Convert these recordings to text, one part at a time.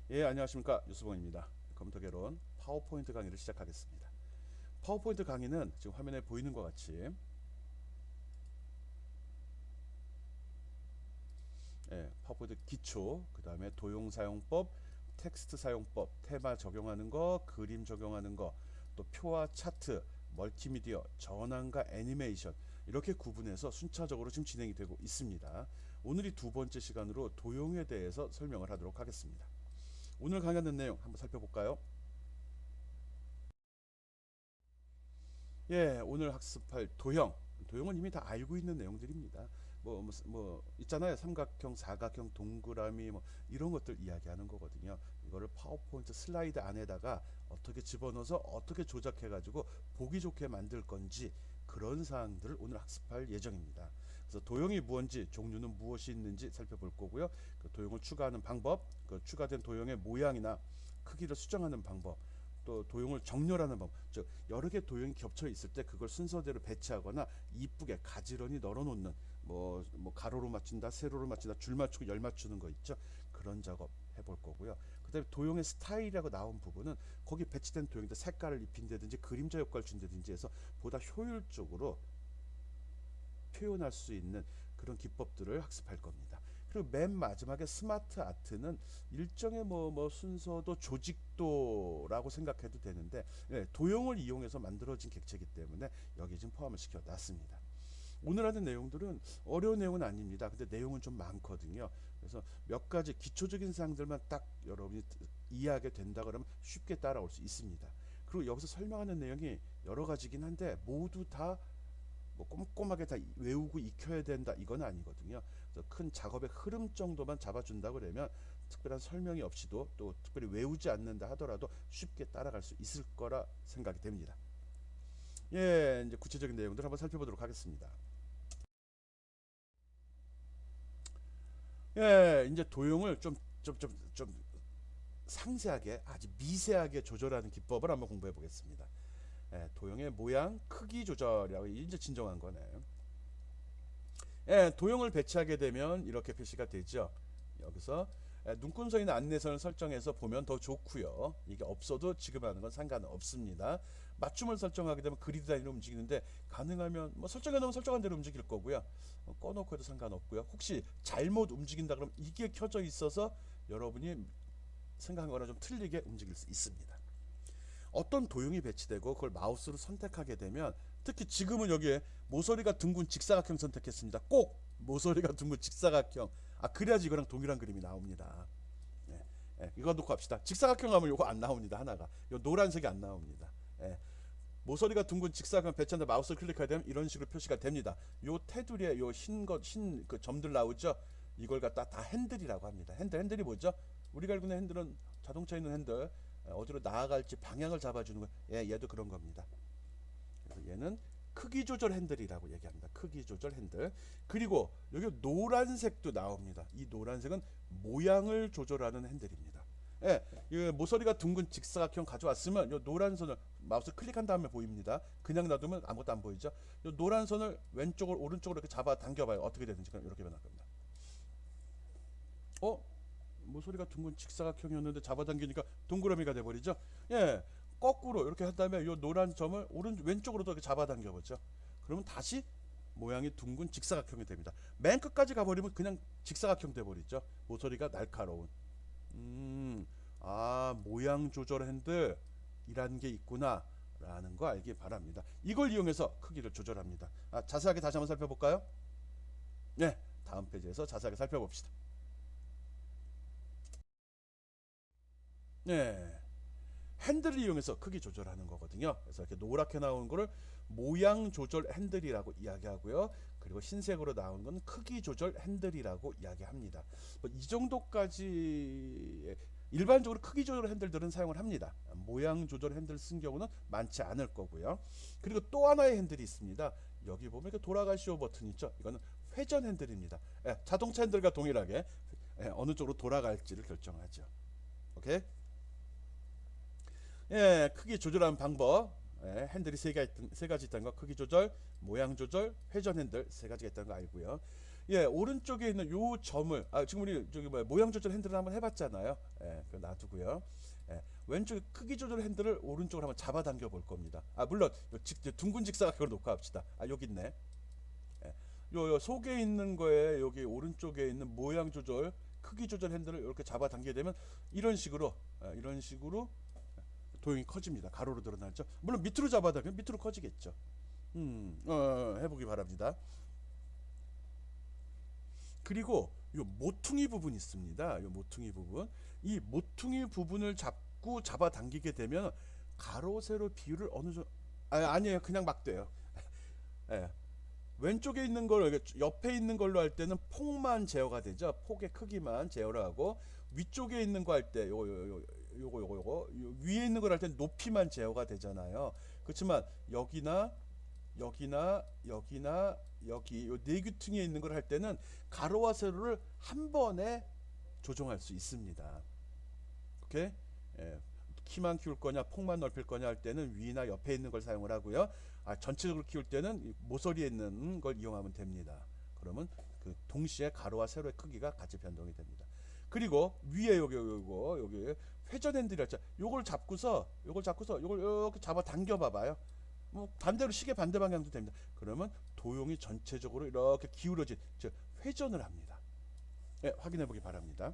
예, 안녕하십니까. 유수봉입니다. 컴퓨터 개론 파워포인트 강의를 시작하겠습니다. 파워포인트 강의는 지금 화면에 보이는 것 같이 파워포인트 기초, 그 다음에 도용 사용법, 텍스트 사용법, 테마 적용하는 거, 그림 적용하는 거, 또 표와 차트, 멀티미디어, 전환과 애니메이션 이렇게 구분해서 순차적으로 지금 진행이 되고 있습니다. 오늘이 두 번째 시간으로 도용에 대해서 설명을 하도록 하겠습니다. 오늘 강의하는 내용 한번 살펴볼까요? 예, 오늘 학습할 도형. 도형은 이미 다 알고 있는 내용들입니다. 있잖아요. 삼각형, 사각형, 동그라미 뭐 이런 것들 이야기하는 거거든요. 이거를 파워포인트 슬라이드 안에다가 어떻게 집어넣어서 어떻게 조작해 가지고 보기 좋게 만들 건지 그런 사항들을 오늘 학습할 예정입니다. 그래서 도형이 무엇인지, 종류는 무엇이 있는지 살펴볼 거고요. 그 도형을 추가하는 방법, 그 추가된 도형의 모양이나 크기를 수정하는 방법, 또 도형을 정렬하는 방법, 즉 여러 개 도형이 겹쳐 있을 때 그걸 순서대로 배치하거나 이쁘게 가지런히 널어놓는 뭐 가로로 맞춘다, 세로로 맞춘다, 줄 맞추고 열 맞추는 거 있죠. 그런 작업 해볼 거고요. 그다음에 도형의 스타일이라고 나온 부분은 거기 배치된 도형들 색깔을 입힌다든지 그림자 효과를 준다든지 해서 보다 효율적으로 표현할 수 있는 그런 기법들을 학습할 겁니다. 그리고 맨 마지막에 스마트 아트는 일정의 순서도 조직도라고 생각해도 되는데, 도형을 이용해서 만들어진 객체이기 때문에 여기 지금 포함을 시켜 놨습니다. 오늘 하는 내용들은 어려운 내용은 아닙니다. 근데 내용은 좀 많거든요. 그래서 몇 가지 기초적인 사항들만 딱 여러분이 이해하게 된다 그러면 쉽게 따라올 수 있습니다. 그리고 여기서 설명하는 내용이 여러 가지긴 한데 모두 다 꼼꼼하게 다 외우고 익혀야 된다 이건 아니거든요. 그래서 큰 작업의 흐름 정도만 잡아준다 그러면 특별한 설명이 없이도 또 특별히 외우지 않는다 하더라도 쉽게 따라갈 수 있을 거라 생각이 됩니다. 예, 이제 구체적인 내용들 한번 살펴보도록 하겠습니다. 예, 이제 도형을 좀 상세하게 아주 미세하게 조절하는 기법을 한번 공부해 보겠습니다. 예, 도형의 모양, 크기 조절이라고 이제 진정한 거네. 예, 도형을 배치하게 되면 이렇게 표시가 되죠. 여기서 눈금성이나 안내선을 설정해서 보면 더 좋고요. 이게 없어도 지금 하는 건 상관은 없습니다. 맞춤을 설정하게 되면 그리드 단위로 움직이는데 가능하면 설정해 놓으면 설정한 대로 움직일 거고요. 꺼놓고 해도 상관없고요. 혹시 잘못 움직인다 그러면 이게 켜져 있어서 여러분이 생각한 거랑 좀 틀리게 움직일 수 있습니다. 어떤 도형이 배치되고 그걸 마우스로 선택하게 되면 특히 지금은 여기에 모서리가 둥근 직사각형 선택했습니다. 꼭 모서리가 둥근 직사각형. 그래야지 이거랑 동일한 그림이 나옵니다. 예, 이거 놓고 합시다. 직사각형 하면 이거 안 나옵니다. 하나가. 요 노란색이 안 나옵니다. 예, 모서리가 둥근 직사각형 배치한다 마우스를 클릭하게 되면 이런 식으로 표시가 됩니다. 요 테두리에 요 흰 그 점들 나오죠. 이걸 갖다 다 핸들이라고 합니다. 핸들이 뭐죠? 우리가 알고 있는 핸들은 자동차에 있는 핸들, 어디로 나아갈지 방향을 잡아주는 거. 예, 얘도 그런 겁니다. 그래서 얘는 크기 조절 핸들이라고 얘기합니다. 크기 조절 핸들. 그리고 여기 노란색도 나옵니다. 이 노란색은 모양을 조절하는 핸들입니다. 예, 이 모서리가 둥근 직사각형 가져왔으면 이 노란 선을 마우스 클릭한 다음에 보입니다. 그냥 놔두면 아무것도 안 보이죠. 이 노란 선을 왼쪽으로 오른쪽으로 이렇게 잡아 당겨봐요. 어떻게 되는지. 그럼 이렇게 변할 겁니다. 어? 모서리가 둥근 직사각형이었는데 잡아당기니까 동그라미가 돼버리죠. 예, 거꾸로 이렇게 한 다음에 이 노란 점을 왼쪽으로 이렇게 잡아당겨 보죠. 그러면 다시 모양이 둥근 직사각형이 됩니다. 맨 끝까지 가버리면 그냥 직사각형 돼버리죠. 모서리가 날카로운. 음, 모양 조절 핸들이라는 게 있구나 라는 거 알기 바랍니다. 이걸 이용해서 크기를 조절합니다. 자세하게 다시 한번 살펴볼까요? 네, 다음 페이지에서 자세하게 살펴봅시다. 네, 핸들을 이용해서 크기 조절하는 거거든요. 그래서 이렇게 노랗게 나오는 거를 모양 조절 핸들이라고 이야기하고요. 그리고 흰색으로 나오는 건 크기 조절 핸들이라고 이야기합니다. 이 정도까지 일반적으로 크기 조절 핸들들은 사용을 합니다. 모양 조절 핸들 쓴 경우는 많지 않을 거고요. 그리고 또 하나의 핸들이 있습니다. 여기 보면 이렇게 돌아갈 쇼 버튼 있죠. 이거는 회전 핸들입니다. 자동차 핸들과 동일하게 어느 쪽으로 돌아갈지를 결정하죠. 오케이? 예, 크기 조절하는 방법. 핸들이 세 가지 있다는 거. 크기 조절, 모양 조절, 회전 핸들 세 가지가 있다는 거 알고요. 예, 오른쪽에 있는 요 점을 지금 우리 저기 뭐야 모양 조절 핸들을 한번 해봤잖아요. 예, 그 놔두고요. 예, 왼쪽 크기 조절 핸들을 오른쪽으로 한번 잡아당겨 볼 겁니다. 물론 둥근 직사각형으로 놓고 합시다. 여기 있네. 예, 요 속에 있는 거에 여기 오른쪽에 있는 모양 조절 크기 조절 핸들을 이렇게 잡아당기게 되면 이런 식으로 도형이 커집니다. 가로로 드러나죠. 물론 밑으로 잡아당기면 밑으로 커지겠죠. 해보기 바랍니다. 그리고 요 모퉁이 부분 있습니다. 요 모퉁이 부분. 이 모퉁이 부분을 잡고 잡아당기게 되면 가로 세로 비율을 어느 정도 아니에요. 그냥 막 돼요. 예. 왼쪽에 있는 걸 옆에 있는 걸로 할 때는 폭만 제어가 되죠. 폭의 크기만 제어를 하고 위쪽에 있는 거 할 때 요거 위에 있는 걸 할 때는 높이만 제어가 되잖아요. 그렇지만 여기나 여기 요 네 귀퉁이에 있는 걸 할 때는 가로와 세로를 한 번에 조정할 수 있습니다. 오케이? 예. 키만 키울 거냐 폭만 넓힐 거냐 할 때는 위나 옆에 있는 걸 사용을 하고요. 전체적으로 키울 때는 모서리에 있는 걸 이용하면 됩니다. 그러면 그 동시에 가로와 세로의 크기가 같이 변동이 됩니다. 그리고 위에 여기 회전 핸들이 있죠. 요걸 잡고서 요걸 이렇게 잡아 당겨 봐봐요. 뭐 반대로 시계 반대 방향도 됩니다. 그러면 도형이 전체적으로 이렇게 기울어진 즉 회전을 합니다. 예, 확인해 보기 바랍니다.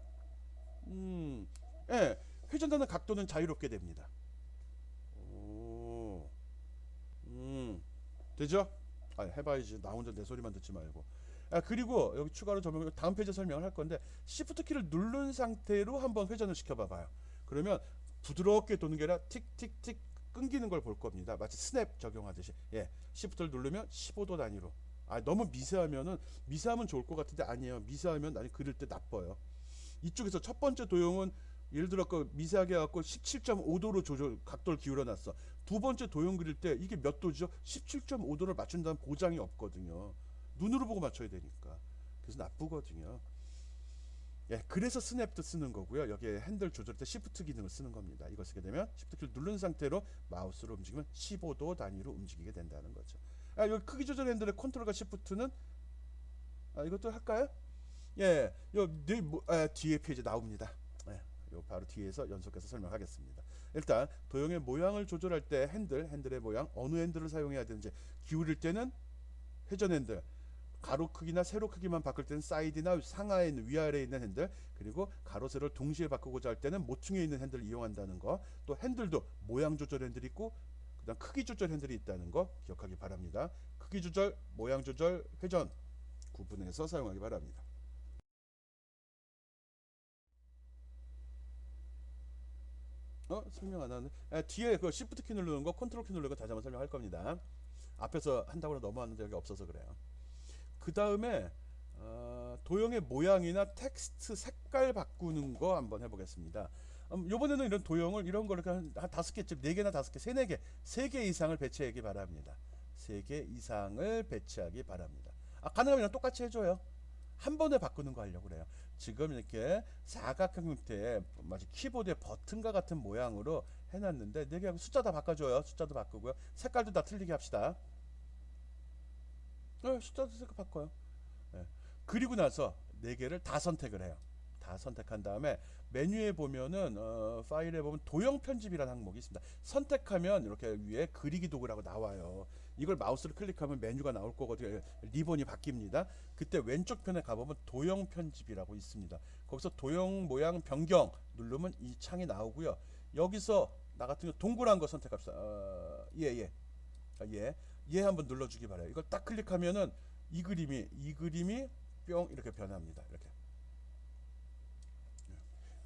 예, 회전되는 각도는 자유롭게 됩니다. 오, 되죠? 해봐야지. 나 혼자 내 소리만 듣지 말고. 그리고 여기 추가로 다음 페이지 설명을 할 건데 Shift 키를 누른 상태로 한번 회전을 시켜봐봐요. 그러면 부드럽게 도는 게 아니라 틱틱틱 끊기는 걸 볼 겁니다. 마치 스냅 적용하듯이. 예, Shift를 누르면 15도 단위로. 너무 미세하면 좋을 것 같은데 아니에요. 미세하면 나중에 그릴 때 나빠요. 이쪽에서 첫 번째 도형은 예를 들어 미세하게 해갖고 17.5도로 각도를 기울여 놨어. 두 번째 도형 그릴 때 이게 몇 도죠? 17.5도를 맞춘다는 보장이 없거든요. 눈으로 보고 맞춰야 되니까. 그래서 나쁘거든요. 예, 그래서 스냅도 쓰는 거고요. 여기에 핸들 조절할 때 시프트 기능을 쓰는 겁니다. 이걸 쓰게 되면 시프트 키를 누른 상태로 마우스로 움직이면 15도 단위로 움직이게 된다는 거죠. 여기 크기 조절 핸들의 컨트롤과 시프트는 이것도 할까요? 예, 뒤에 페이지 나옵니다. 예, 요 바로 뒤에서 연속해서 설명하겠습니다. 일단 도형의 모양을 조절할 때 핸들의 모양 어느 핸들을 사용해야 되는지 기울일 때는 회전 핸들, 가로 크기나 세로 크기만 바꿀 때는 사이드나 상하에 있는 위아래에 있는 핸들, 그리고 가로 세로를 동시에 바꾸고자 할 때는 모퉁이에 있는 핸들을 이용한다는 거. 또 핸들도 모양 조절 핸들이 있고 그다음 크기 조절 핸들이 있다는 거 기억하기 바랍니다. 크기 조절, 모양 조절, 회전 구분해서 사용하기 바랍니다. 설명 안 하네. 뒤에 그 Shift 키 누르는 거, 컨트롤 키 누르는 거 다시 한번 설명할 겁니다. 앞에서 한다고 넘어왔는데 여기 없어서 그래요. 그 다음에 도형의 모양이나 텍스트 색깔 바꾸는 거 한번 해보겠습니다. 요번에는 이런 도형을 이런 걸 한 5개쯤 4개나 5개, 4개, 3개 이상을 배치하기 바랍니다. 3개 이상을 배치하기 바랍니다. 가능하면 똑같이 해줘요. 한 번에 바꾸는 거 하려고 그래요. 지금 이렇게 사각형 형태의 마치 키보드의 버튼과 같은 모양으로 해놨는데 4개 숫자 다 바꿔줘요. 숫자도 바꾸고요. 색깔도 다 틀리게 합시다. 숫자도 색깔 바꿔요. 예. 그리고 나서 4개를 다 선택을 해요. 다 선택한 다음에 메뉴에 보면은 파일에 보면 도형 편집이라는 항목이 있습니다. 선택하면 이렇게 위에 그리기 도구라고 나와요. 이걸 마우스를 클릭하면 메뉴가 나올 거거든요. 리본이 바뀝니다. 그때 왼쪽 편에 가보면 도형 편집이라고 있습니다. 거기서 도형 모양 변경 누르면 이 창이 나오고요. 여기서 나 같은 경우 동그란 거 선택합시다. 얘 한번 눌러주기 바래요. 이걸 딱 클릭하면은 이 그림이 뿅 이렇게 변합니다. 이렇게.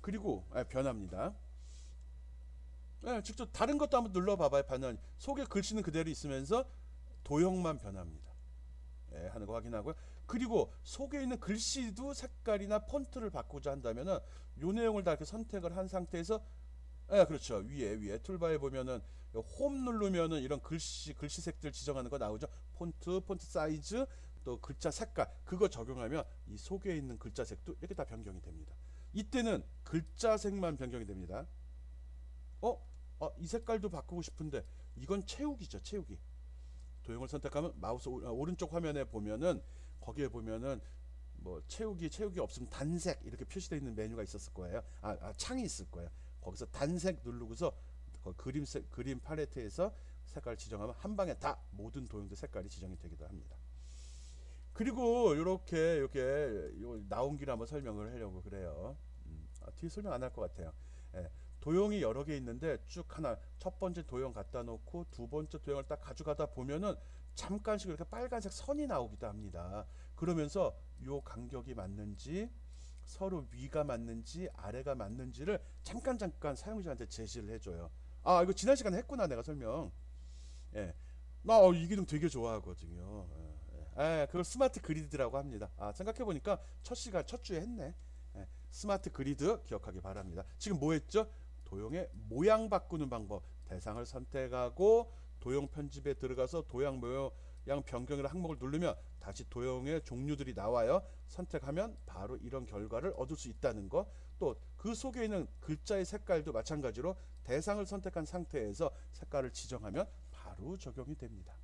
그리고 변합니다. 직접 다른 것도 한번 눌러봐봐요. 반응. 속에 글씨는 그대로 있으면서 도형만 변합니다. 하는 거 확인하고요. 그리고 속에 있는 글씨도 색깔이나 폰트를 바꾸자 한다면은 요 내용을 다 이렇게 선택을 한 상태에서 그렇죠. 위에 툴바에 보면은 홈 누르면은 이런 글씨색들 지정하는 거 나오죠. 폰트 사이즈, 또 글자 색깔 그거 적용하면 이 속에 있는 글자색도 이렇게 다 변경이 됩니다. 이때는 글자색만 변경이 됩니다. 이 색깔도 바꾸고 싶은데 이건 채우기죠. 채우기. 도형을 선택하면 마우스 오른쪽 화면에 보면은 거기에 보면은 뭐 채우기 없으면 단색 이렇게 표시되어 있는 메뉴가 있었을 거예요. 창이 있을 거예요. 거기서 단색 누르고서 그림 팔레트에서 색깔 지정하면 한 방에 다 모든 도형들 색깔이 지정이 되기도 합니다. 그리고 이렇게 나온 길을 한번 설명을 하려고 그래요. 뒤에 설명 안 할 것 같아요. 예, 도형이 여러 개 있는데 쭉 하나 첫 번째 도형 갖다 놓고 두 번째 도형을 딱 가져가다 보면은 잠깐씩 이렇게 빨간색 선이 나오기도 합니다. 그러면서 요 간격이 맞는지 서로 위가 맞는지 아래가 맞는지를 잠깐 사용자한테 제시를 해줘요. 이거 지난 시간에 했구나 내가 설명. 예, 나 이 기능 되게 좋아하거든요. 그걸 스마트 그리드라고 합니다. 생각해보니까 첫 주에 했네. 스마트 그리드 기억하기 바랍니다. 지금 뭐 했죠? 도형의 모양 바꾸는 방법. 대상을 선택하고 도형 편집에 들어가서 도형 모양 변경이라는 항목을 누르면 다시 도형의 종류들이 나와요. 선택하면 바로 이런 결과를 얻을 수 있다는 거. 또 그 속에 있는 글자의 색깔도 마찬가지로 대상을 선택한 상태에서 색깔을 지정하면 바로 적용이 됩니다.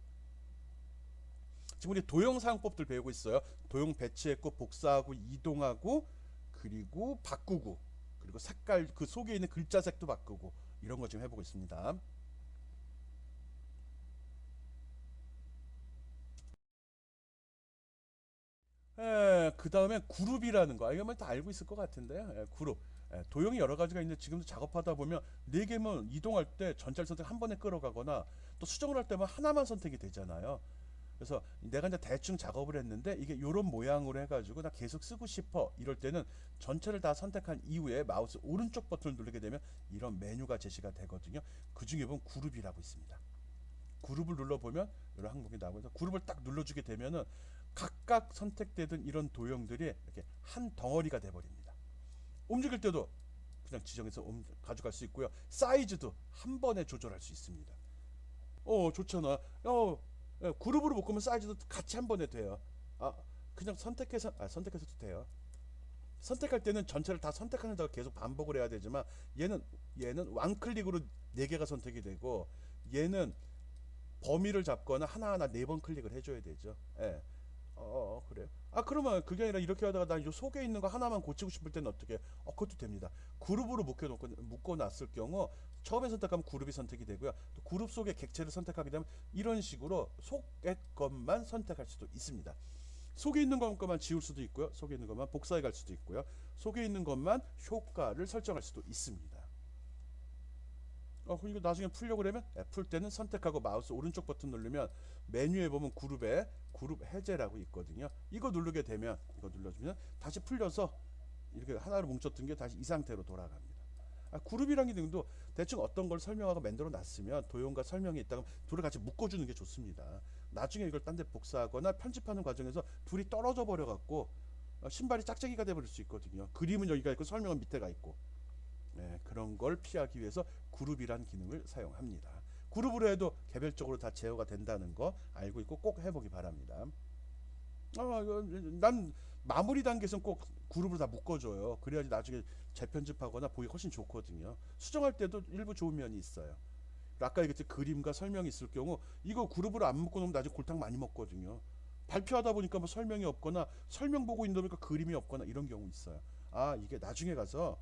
지금 우리 도형 사용법들 배우고 있어요. 도형 배치했고 복사하고 이동하고 그리고 바꾸고 그리고 색깔 그 속에 있는 글자색도 바꾸고 이런 거 지금 해보고 있습니다. 그 다음에 그룹이라는 거. 이거 다 알고 있을 것 같은데요. 그룹. 도형이 여러 가지가 있는데 지금도 작업하다 보면 네 개면 이동할 때 전체를 선택 한 번에 끌어가거나 또 수정을 할 때만 하나만 선택이 되잖아요. 그래서 내가 이제 대충 작업을 했는데 이게 이런 모양으로 해가지고 나 계속 쓰고 싶어 이럴 때는 전체를 다 선택한 이후에 마우스 오른쪽 버튼을 누르게 되면 이런 메뉴가 제시가 되거든요. 그 중에 보면 그룹이라고 있습니다. 그룹을 눌러보면 이런 항목이 나오면서 그룹을 딱 눌러주게 되면은 각각 선택되던 이런 도형들이 이렇게 한 덩어리가 돼버립니다. 움직일 때도 그냥 지정해서 가져갈 수 있고요. 사이즈도 한 번에 조절할 수 있습니다. 좋잖아. 그룹으로 묶으면 사이즈도 같이 한 번에 돼요. 그냥 선택해서도 돼요. 선택할 때는 전체를 다 선택하는 다고 계속 반복을 해야 되지만 얘는 완클릭으로 네 개가 선택이 되고 얘는 범위를 잡거나 하나하나 네 번 클릭을 해줘야 되죠. 예. 그래요. 그러면 그게 아니라 이렇게 하다가 난 이 속에 있는 거 하나만 고치고 싶을 때는 어떻게? 그것도 됩니다. 그룹으로 묶어놨을 경우 처음에 선택하면 그룹이 선택이 되고요. 또 그룹 속의 객체를 선택하게 되면 이런 식으로 속의 것만 선택할 수도 있습니다. 속에 있는 것만 지울 수도 있고요. 속에 있는 것만 복사해 갈 수도 있고요. 속에 있는 것만 효과를 설정할 수도 있습니다. 이거 나중에 풀려고 그러면 풀 때는 선택하고 마우스 오른쪽 버튼 누르면 메뉴에 보면 그룹에 그룹 해제라고 있거든요. 이거 누르게 되면 이거 눌러주면 다시 풀려서 이렇게 하나로 뭉쳤던 게 다시 이 상태로 돌아갑니다. 그룹이란 기능도 대충 어떤 걸 설명하고 만들어 놨으면 도형과 설명이 있다면 둘을 같이 묶어주는 게 좋습니다. 나중에 이걸 딴 데 복사하거나 편집하는 과정에서 둘이 떨어져 버려 갖고 신발이 짝짝이가 돼 버릴 수 있거든요. 그림은 여기가 있고 설명은 밑에가 있고 그런 걸 피하기 위해서 그룹이란 기능을 사용합니다. 그룹으로 해도 개별적으로 다 제어가 된다는 거 알고 있고 꼭 해보기 바랍니다. 난 마무리 단계에서는 꼭 그룹을 다 묶어줘요. 그래야지 나중에 재편집하거나 보기 훨씬 좋거든요. 수정할 때도 일부 좋은 면이 있어요. 아까 얘기했듯이 그림과 설명이 있을 경우 이거 그룹으로 안 묶어 놓으면 나중에 골탕 많이 먹거든요. 발표하다 보니까 뭐 설명이 없거나 설명 보고 있다 보니까 그림이 없거나 이런 경우 있어요. 이게 나중에 가서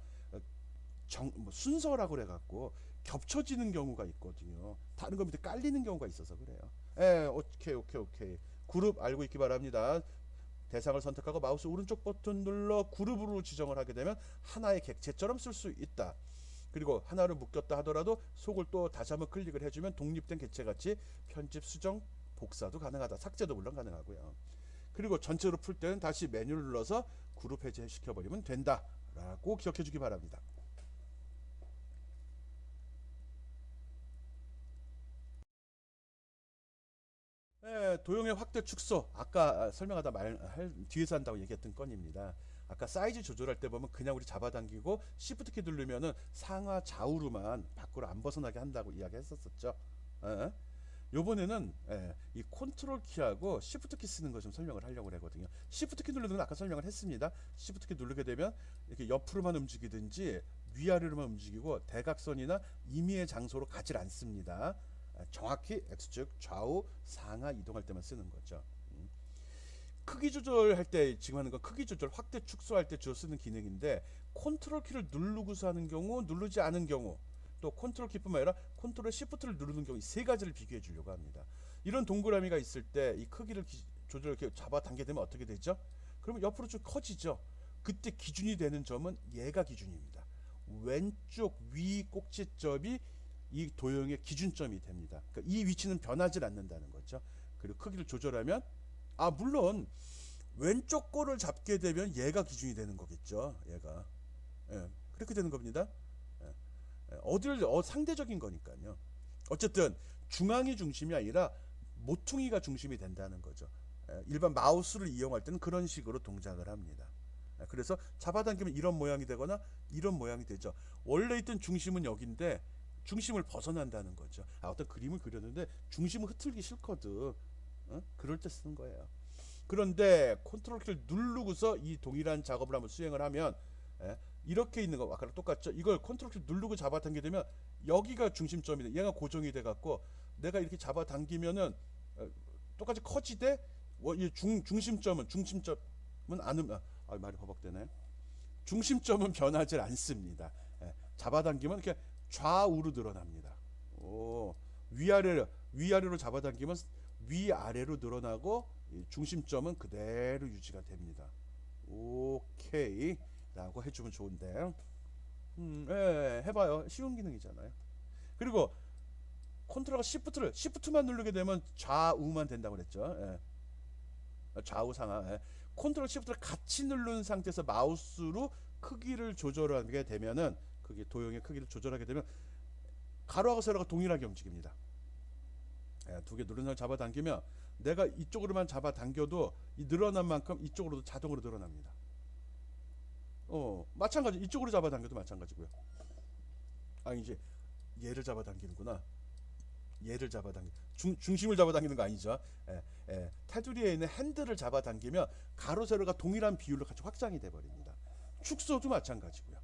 순서라고 그래갖고 겹쳐지는 경우가 있거든요. 다른 거 밑에 깔리는 경우가 있어서 그래요. 오케이. 그룹 알고 있기 바랍니다. 대상을 선택하고 마우스 오른쪽 버튼 눌러 그룹으로 지정을 하게 되면 하나의 객체처럼 쓸 수 있다. 그리고 하나를 묶였다 하더라도 속을 또 다시 한번 클릭을 해주면 독립된 객체같이 편집, 수정, 복사도 가능하다. 삭제도 물론 가능하고요. 그리고 전체로 풀 때는 다시 메뉴를 눌러서 그룹 해제시켜버리면 된다 라고 기억해 주기 바랍니다. 도형의 확대 축소 아까 설명하다 뒤에서 한다고 얘기했던 건입니다. 아까 사이즈 조절할 때 보면 그냥 우리 잡아당기고 Shift 키 누르면은 상하 좌우로만 밖으로 안 벗어나게 한다고 이야기했었었죠. 예. 요번에는 이 컨트롤 키하고 Shift 키 쓰는 거 좀 설명을 하려고 하거든요. Shift 키 누르는 건 아까 설명을 했습니다. Shift 키 누르게 되면 이렇게 옆으로만 움직이든지 위아래로만 움직이고 대각선이나 임의의 장소로 가질 않습니다. 정확히 X축 좌우 상하 이동할 때만 쓰는 거죠. 크기 조절할 때 지금 하는 건 크기 조절, 확대, 축소할 때 주로 쓰는 기능인데 컨트롤 키를 누르고서 하는 경우, 누르지 않은 경우, 또 컨트롤 키뿐만 아니라 컨트롤 시프트를 누르는 경우 이 세 가지를 비교해 주려고 합니다. 이런 동그라미가 있을 때 이 크기를 조절 이렇게 잡아당기게 되면 어떻게 되죠? 그러면 옆으로 쭉 커지죠. 그때 기준이 되는 점은 얘가 기준입니다. 왼쪽 위 꼭지점이 이 도형의 기준점이 됩니다. 그러니까 이 위치는 변하지 않는다는 거죠. 그리고 크기를 조절하면 물론 왼쪽 거를 잡게 되면 얘가 기준이 되는 거겠죠. 얘가 그렇게 되는 겁니다. 어디를 상대적인 거니까요. 어쨌든 중앙이 중심이 아니라 모퉁이가 중심이 된다는 거죠. 일반 마우스를 이용할 때는 그런 식으로 동작을 합니다. 그래서 잡아당기면 이런 모양이 되거나 이런 모양이 되죠. 원래 있던 중심은 여기인데 중심을 벗어난다는 거죠. 어떤 그림을 그렸는데 중심을 흐트리기 싫거든. 그럴 때 쓰는 거예요. 그런데 컨트롤 키를 누르고서 이 동일한 작업을 한번 수행을 하면 이렇게 있는 거 아까랑 똑같죠. 이걸 컨트롤 키를 누르고 잡아당기게 되면 여기가 중심점이 돼. 얘가 고정이 돼 갖고 내가 이렇게 잡아당기면은 똑같이 커지되 이 중심점은 말이 버벅대네. 중심점은 변하지 않습니다. 잡아당기면 이렇게 좌우로 늘어납니다. 위아래로 잡아당기면 위아래로 늘어나고 중심점은 그대로 유지가 됩니다. 오케이 라고 해주면 좋은데 해봐요. 쉬운 기능이잖아요. 그리고 컨트롤과 시프트만 누르게 되면 좌우만 된다고 그랬죠. 좌우 상하. 컨트롤 시프트를 같이 누른 상태에서 마우스로 크기를 조절하게 되면은 그게 도형의 크기를 조절하게 되면 가로하고 세로가 동일하게 움직입니다. 두 개 누른 상태 잡아당기면 내가 이쪽으로만 잡아당겨도 이 늘어난 만큼 이쪽으로도 자동으로 늘어납니다. 마찬가지 이쪽으로 잡아당겨도 마찬가지고요. 이제 얘를 잡아당기는구나. 얘를 잡아당기 중심을 잡아당기는 거 아니죠. 테두리에 있는 핸들을 잡아당기면 가로 세로가 동일한 비율로 같이 확장이 돼 버립니다. 축소도 마찬가지고요.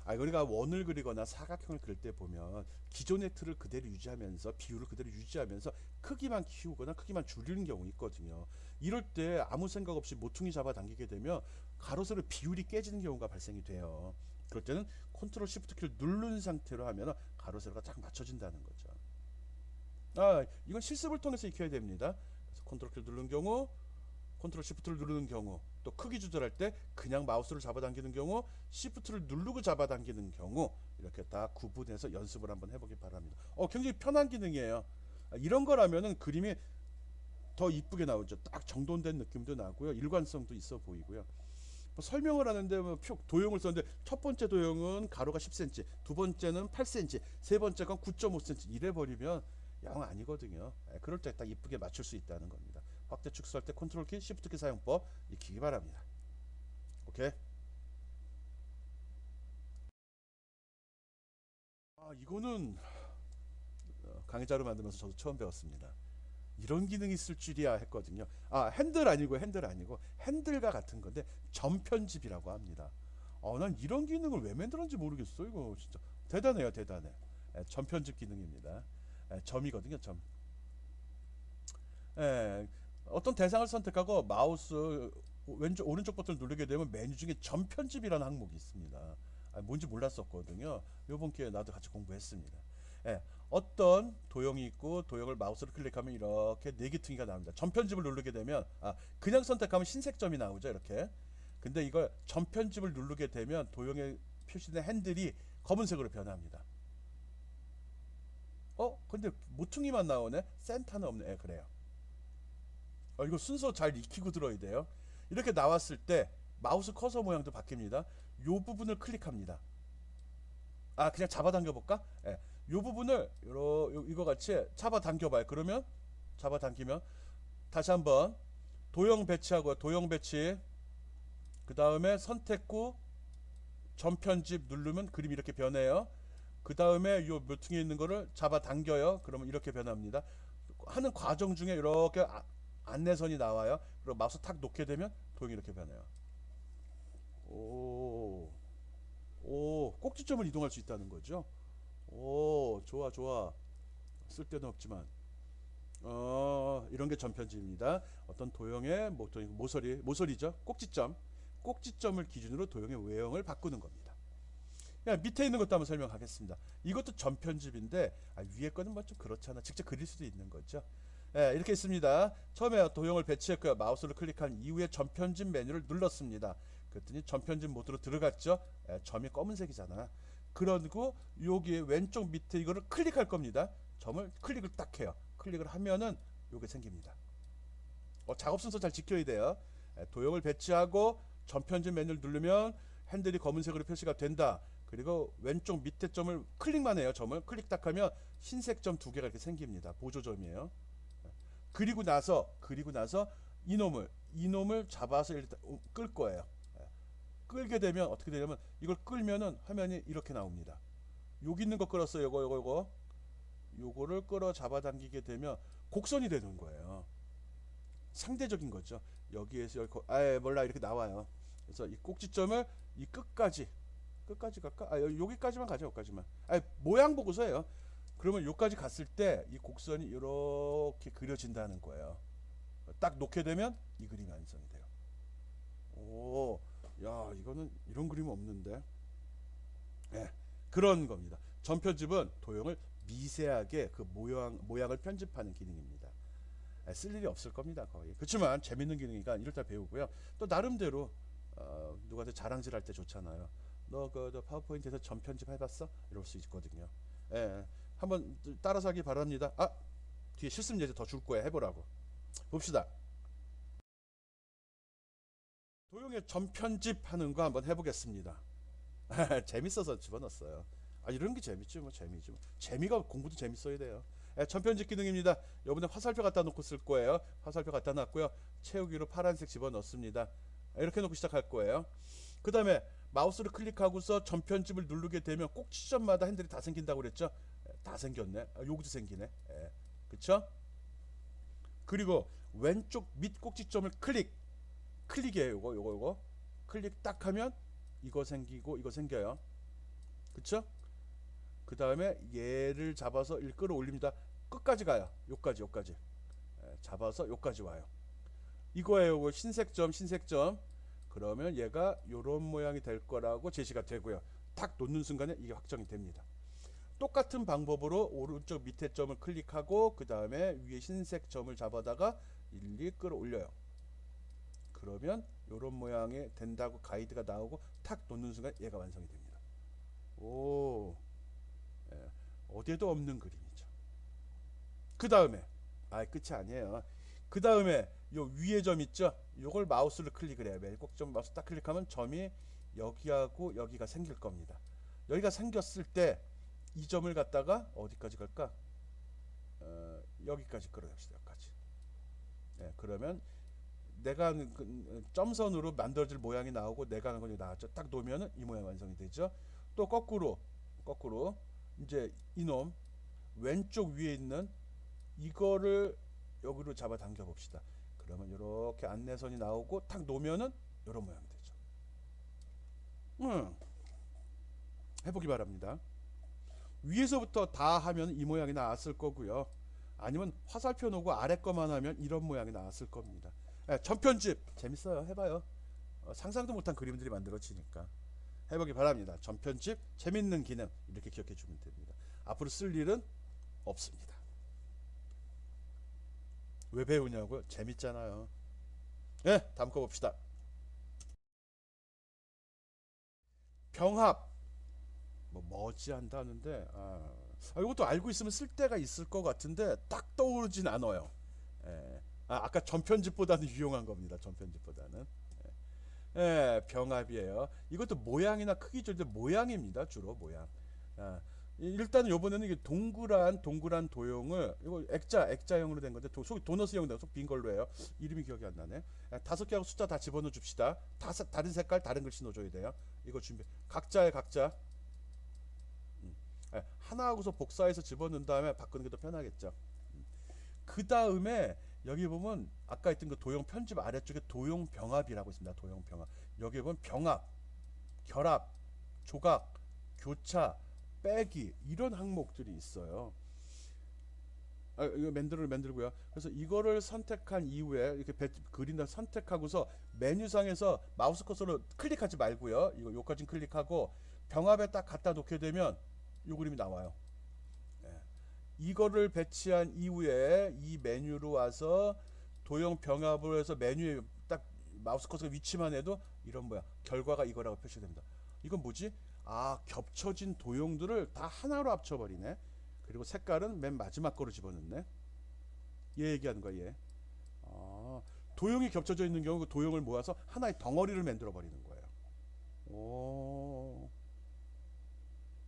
우리가 원을 그리거나 사각형을 그릴 때 보면 기존의 틀을 그대로 유지하면서 비율을 그대로 유지하면서 크기만 키우거나 크기만 줄이는 경우 있거든요. 이럴 때 아무 생각 없이 모퉁이 잡아당기게 되면 가로 세로 비율이 깨지는 경우가 발생이 돼요. 그럴 때는 컨트롤 시프트 키를 누른 상태로 하면 가로 세로가 딱 맞춰진다는 거죠. 이건 실습을 통해서 익혀야 됩니다. 그래서 컨트롤 키를 누르는 경우, 컨트롤 시프트를 누르는 경우, 또 크기 조절할 때 그냥 마우스를 잡아당기는 경우, 시프트를 누르고 잡아당기는 경우 이렇게 다 구분해서 연습을 한번 해보기 바랍니다. 굉장히 편한 기능이에요. 이런 거라면은 그림이 더 이쁘게 나오죠. 딱 정돈된 느낌도 나고요. 일관성도 있어 보이고요. 설명을 하는데 도형을 썼는데 첫 번째 도형은 가로가 10cm, 두 번째는 8cm, 세 번째가 9.5cm 이래 버리면 영 아니거든요. 그럴 때 딱 이쁘게 맞출 수 있다는 겁니다. 확대 축소할 때 컨트롤 키, 시프트 키 사용법 익히기 바랍니다. 오케이. 이거는 강의자로 만들면서 저도 처음 배웠습니다. 이런 기능이 있을 줄이야 했거든요. 핸들 아니고 핸들과 같은 건데 점 편집이라고 합니다. 난 이런 기능을 왜 만들었는지 모르겠어. 이거 진짜 대단해요, 대단해. 점 편집 기능입니다. 점이거든요, 점. 어떤 대상을 선택하고 마우스 왼쪽 오른쪽 버튼을 누르게 되면 메뉴 중에 점 편집이라는 항목이 있습니다. 뭔지 몰랐었거든요. 이번 기회에 나도 같이 공부했습니다. 어떤 도형이 있고 도형을 마우스로 클릭하면 이렇게 네개퉁이가 나옵니다. 점 편집을 누르게 되면 그냥 선택하면 흰색 점이 나오죠. 이렇게. 근데 이걸 점 편집을 누르게 되면 도형에 표시된 핸들이 검은색으로 변합니다. 근데 모퉁이만 나오네? 센터는 없네. 그래요. 이거 순서 잘 익히고 들어야 돼요. 이렇게 나왔을 때 마우스 커서 모양도 바뀝니다. 요 부분을 클릭합니다. 그냥 잡아당겨 볼까? 요 부분을 이거 같이 잡아당겨 봐요. 그러면 잡아당기면 다시 한번 도형 배치하고 도형 배치, 그 다음에 선택 후 점 편집 누르면 그림이 이렇게 변해요. 그 다음에 요 모퉁이에 있는 거를 잡아당겨요. 그러면 이렇게 변합니다. 하는 과정 중에 이렇게 안내선이 나와요. 그리고 마우스 탁 놓게 되면 도형이 이렇게 변해요. 꼭지점을 이동할 수 있다는 거죠. 좋아, 좋아. 쓸데는 없지만. 이런 게 전편집입니다. 어떤 도형의 모서리죠. 꼭지점을 기준으로 도형의 외형을 바꾸는 겁니다. 야, 밑에 있는 것도 한번 설명하겠습니다. 이것도 전편집인데 위에 거는 뭐 좀 그렇잖아. 직접 그릴 수도 있는 거죠. 예, 이렇게 있습니다. 처음에 도형을 배치했고요. 마우스를 클릭한 이후에 전편집 메뉴를 눌렀습니다. 그랬더니 전편집 모드로 들어갔죠. 예, 점이 검은색이잖아. 그리고 여기 왼쪽 밑에 이거를 클릭할 겁니다. 점을 클릭을 딱 해요. 클릭을 하면은 요게 생깁니다. 작업 순서 잘 지켜야 돼요. 예, 도형을 배치하고 전편집 메뉴를 누르면 핸들이 검은색으로 표시가 된다. 그리고 왼쪽 밑에 점을 클릭만 해요. 점을 클릭 딱 하면 흰색 점 두 개가 이렇게 생깁니다. 보조점이에요. 그리고 나서 이놈을 잡아서 일단 끌 거예요. 예. 끌게 되면 어떻게 되냐면 이걸 끌면은 화면이 이렇게 나옵니다. 여기 있는 거 끌었어요. 요거를 끌어 잡아당기게 되면 곡선이 되는 거예요. 상대적인 거죠. 여기에서 몰라 이렇게 나와요. 그래서 이 꼭지점을 이 끝까지 갈까? 여기까지만 가죠. 여기까지만. 모양 보고서 해요. 그러면 여기까지 갔을 때 이 곡선이 이렇게 그려진다는 거예요. 딱 놓게 되면 이 그림이 완성이 돼요. 오, 야, 이거는 이런 그림 없는데. 예, 그런 겁니다. 전편집은 도형을 미세하게 그 모양을 편집하는 기능입니다. 쓸 일이 없을 겁니다, 거의. 그렇지만 재밌는 기능이니까 이럴 때 배우고요. 또 나름대로 누구한테 자랑질할 때 좋잖아요. 너 파워포인트에서 전편집 해봤어? 이럴 수 있거든요. 예, 한번 따라서 하기 바랍니다. 뒤에 실습 예제 더 줄 거야. 해보라고. 봅시다. 도형의 전편집하는 거 한번 해보겠습니다. 재밌어서 집어넣었어요. 이런 게 재밌지 뭐. 재미지 뭐. 재미가 공부도 재밌어야 돼요. 전편집 기능입니다. 여러분들 화살표 갖다 놓고 쓸 거예요. 화살표 갖다 놨고요. 채우기로 파란색 집어넣습니다. 이렇게 놓고 시작할 거예요. 그 다음에 마우스를 클릭하고서 전편집을 누르게 되면 꼭지점마다 핸들이 다 생긴다고 그랬죠. 다 생겼네. 여기도 생기네. 그쵸? 그리고 왼쪽 밑 꼭지점을 클릭이에요. 요거 클릭 딱 하면 이거 생기고 이거 생겨요. 그쵸? 그 다음에 얘를 잡아서 일 끌어올립니다. 끝까지 가요. 요까지 잡아서 요까지 와요. 이거예요. 흰색 점. 그러면 얘가 요런 모양이 될 거라고 제시가 되고요. 딱 놓는 순간에 이게 확정이 됩니다. 똑같은 방법으로 오른쪽 밑에 점을 클릭하고 그 다음에 위에 흰색 점을 잡아다가 일일이 끌어올려요. 그러면 요런 모양이 된다고 가이드가 나오고 탁 놓는 순간 얘가 완성이 됩니다. 오, 예, 어디에도 없는 그림이죠. 그 다음에 끝이 아니에요. 그 다음에 요 위에 점 있죠? 요걸 마우스를 클릭을 해요. 매일꼭점 마우스 딱 클릭하면 점이 여기하고 여기가 생길 겁니다. 여기가 생겼을 때 이 점을 갖다가 어디까지 갈까? 여기까지 끌어냅시다. 여기까지. 네, 그러면 내가 점선으로 만들어질 모양이 나오고 내가 하는 건 나왔죠. 딱 놓으면은 이 모양 완성이 되죠. 또 거꾸로 이제 이놈 왼쪽 위에 있는 이거를 여기로 잡아 당겨 봅시다. 그러면 이렇게 안내선이 나오고 탁 놓으면은 이런 모양이 되죠. 해보기 바랍니다. 위에서부터 다 하면 이 모양이 나왔을 거고요. 아니면 화살표 놓고 아래 거만 하면 이런 모양이 나왔을 겁니다. 전편집 재밌어요. 해봐요. 상상도 못한 그림들이 만들어지니까 해보기 바랍니다. 전편집 재밌는 기능 이렇게 기억해 주면 됩니다. 앞으로 쓸 일은 없습니다. 왜 배우냐고요? 재밌잖아요. 다음 거 봅시다. 병합 머지한다는데 이것도 알고 있으면 쓸 때가 있을 것 같은데 딱 떠오르진 않아요. 아까 전편집보다는 유용한 겁니다. 전편집보다는. 병합이에요. 이것도 모양이나 크기 조절 모양입니다. 주로 모양. 일단 요번에는 이게 동그란 도형을 이거 액자형으로 된 건데 속이 도너스형 속 빈 걸로 해요. 이름이 기억이 안 나네. 5개하고 숫자 다 집어넣어 줍시다. 다른 색깔 다른 글씨 넣어줘야 돼요. 이거 준비. 각자 하나하고서 복사해서 집어넣은 다음에 바꾸는 게 더 편하겠죠. 그 다음에 여기 보면 아까 했던 그 도형 편집 아래쪽에 도형 병합이라고 있습니다. 도형 병합. 여기 보면 병합, 결합, 조각, 교차, 빼기 이런 항목들이 있어요. 이거 만들고요. 그래서 이거를 선택한 이후에 이렇게 그린다 선택하고서 메뉴상에서 마우스 커서로 클릭하지 말고요. 이거 요까지 클릭하고 병합에 딱 갖다 놓게 되면 요 그림이 나와요. 예. 이거를 배치한 이후에 이 메뉴로 와서 도형 병합을 해서 메뉴에 딱 마우스 커서 위치만 해도 이런 뭐야 결과가 이거라고 표시됩니다. 이건 뭐지? 아, 겹쳐진 도형들을 다 하나로 합쳐버리네. 그리고 색깔은 맨 마지막 거로 집어넣네. 얘 얘기하는 거야, 얘. 아, 도형이 겹쳐져 있는 경우 그 도형을 모아서 하나의 덩어리를 만들어 버리는 거예요. 오,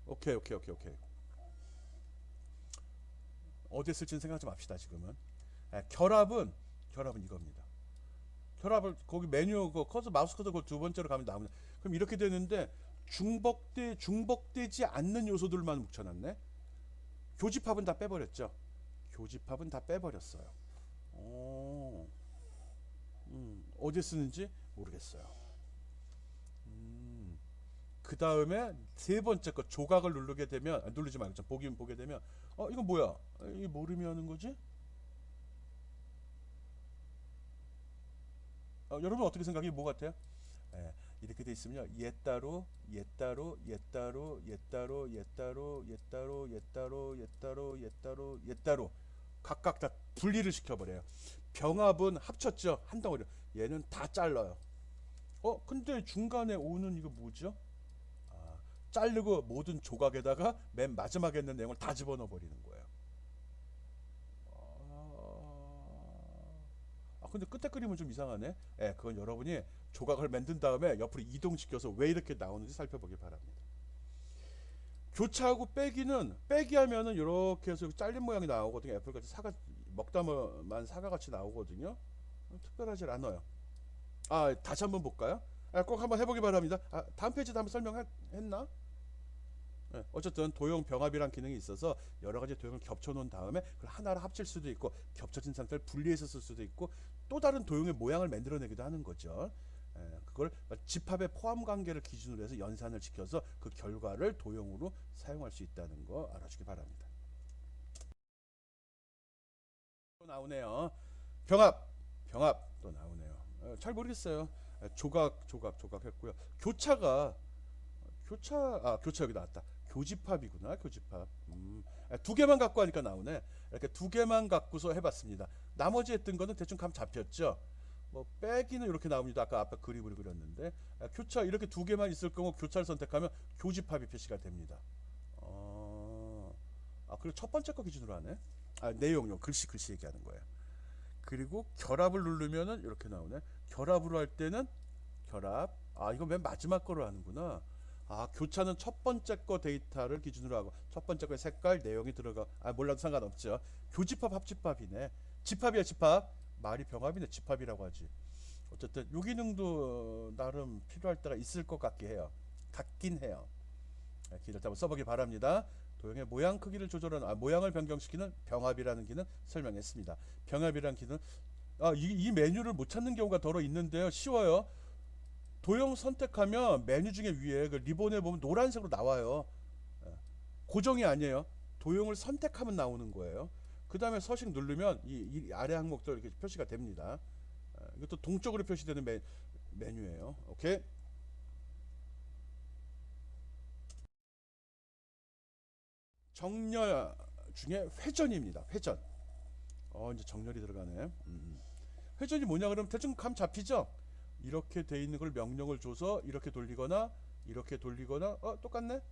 오케이. 어디에 쓸지는 생각 좀 합시다, 지금은. 결합은 이겁니다. 결합을 거기 메뉴 그 커서 마우스 커서 그 두 번째로 가면 나옵니다. 그럼 이렇게 되는데 중복되지 않는 요소들만 묻혀놨네. 교집합은 다 빼버렸죠. 교집합은 다 빼버렸어요. 오, 어디에 쓰는지 모르겠어요. 그 다음에 세 번째 거 조각을 누르게 되면 누르지 말고 보게 되면 이건 뭐야? 이게 뭘 의미하는 거지? 여러분 어떻게 생각해요? 뭐 같아요? 예, 이렇게 돼 있으면요. 옛따로 각각 다 분리를 시켜버려요. 병합은 합쳤죠. 한 덩어리. 얘는 다 잘라요. 근데 중간에 오는 이거 뭐죠? 아, 자르고 모든 조각에다가 맨 마지막에 있는 내용을 다 집어넣어 버리는 거예요. 근데 끝에 그림은 좀 이상하네. 예, 그건 여러분이 조각을 만든 다음에 옆으로 이동시켜서 왜 이렇게 나오는지 살펴보기 바랍니다. 교차하고 빼기 하면은 이렇게 해서 잘린 모양이 나오거든요. 애플같이 사과 먹다만 사과 같이 나오거든요. 특별하지 않아요. 다시 한번 볼까요? 꼭 한번 해보기 바랍니다. 다음 페이지도 한번 설명했나? 예, 어쨌든 도형 병합이란 기능이 있어서 여러 가지 도형을 겹쳐 놓은 다음에 그걸 하나로 합칠 수도 있고 겹쳐진 상태를 분리해서 쓸 수도 있고 또 다른 도형의 모양을 만들어내기도 하는 거죠. 그걸 집합의 포함 관계를 기준으로 해서 연산을 시켜서 그 결과를 도형으로 사용할 수 있다는 거 알아주기 바랍니다. 또 나오네요. 병합 또 나오네요. 잘 모르겠어요. 조각 했고요. 교차 여기 나왔다. 교집합이구나, 교집합. 두 개만 갖고 하니까 나오네. 이렇게 두 개만 갖고서 해봤습니다. 나머지 했던 거는 대충 감 잡혔죠. 뭐 빼기는 이렇게 나옵니다. 아까 앞에 그림을 그렸는데 교차 이렇게 두 개만 있을 경우 교차를 선택하면 교집합이 표시가 됩니다. 그리고 첫 번째 거 기준으로 하네. 내용요, 글씨 얘기하는 거예요. 그리고 결합을 누르면은 이렇게 나오네. 결합으로 할 때는 결합. 이거 맨 마지막 거로 하는구나. 교차는 첫 번째 거 데이터를 기준으로 하고 첫 번째 거의 색깔 내용이 들어가. 몰라도 상관없죠. 교집합 합집합이네. 집합이야, 집합. 말이 병합이네. 집합이라고 하지. 어쨌든 요 기능도 나름 필요할 때가 있을 것 같긴 해요. 기를 한번 써보기 바랍니다. 도형의 모양 크기를 조절하는 모양을 변경시키는 병합이라는 기능 설명했습니다. 병합이라는 기능 이 메뉴를 못 찾는 경우가 더러 있는데요. 쉬워요. 도형 선택하면 메뉴 중에 위에 그 리본에 보면 노란색으로 나와요. 예, 고정이 아니에요. 도형을 선택하면 나오는 거예요. 그 다음에 서식 누르면 이 아래 항목도 이렇게 표시가 됩니다. 이것도 동쪽으로 표시되는 메뉴예요. 오케이. 정렬 중에 회전입니다. 회전. 이제 정렬이 들어가네. 회전이 뭐냐 그러면 대충 감 잡히죠? 이렇게 돼 있는 걸 명령을 줘서 이렇게 돌리거나 똑같네?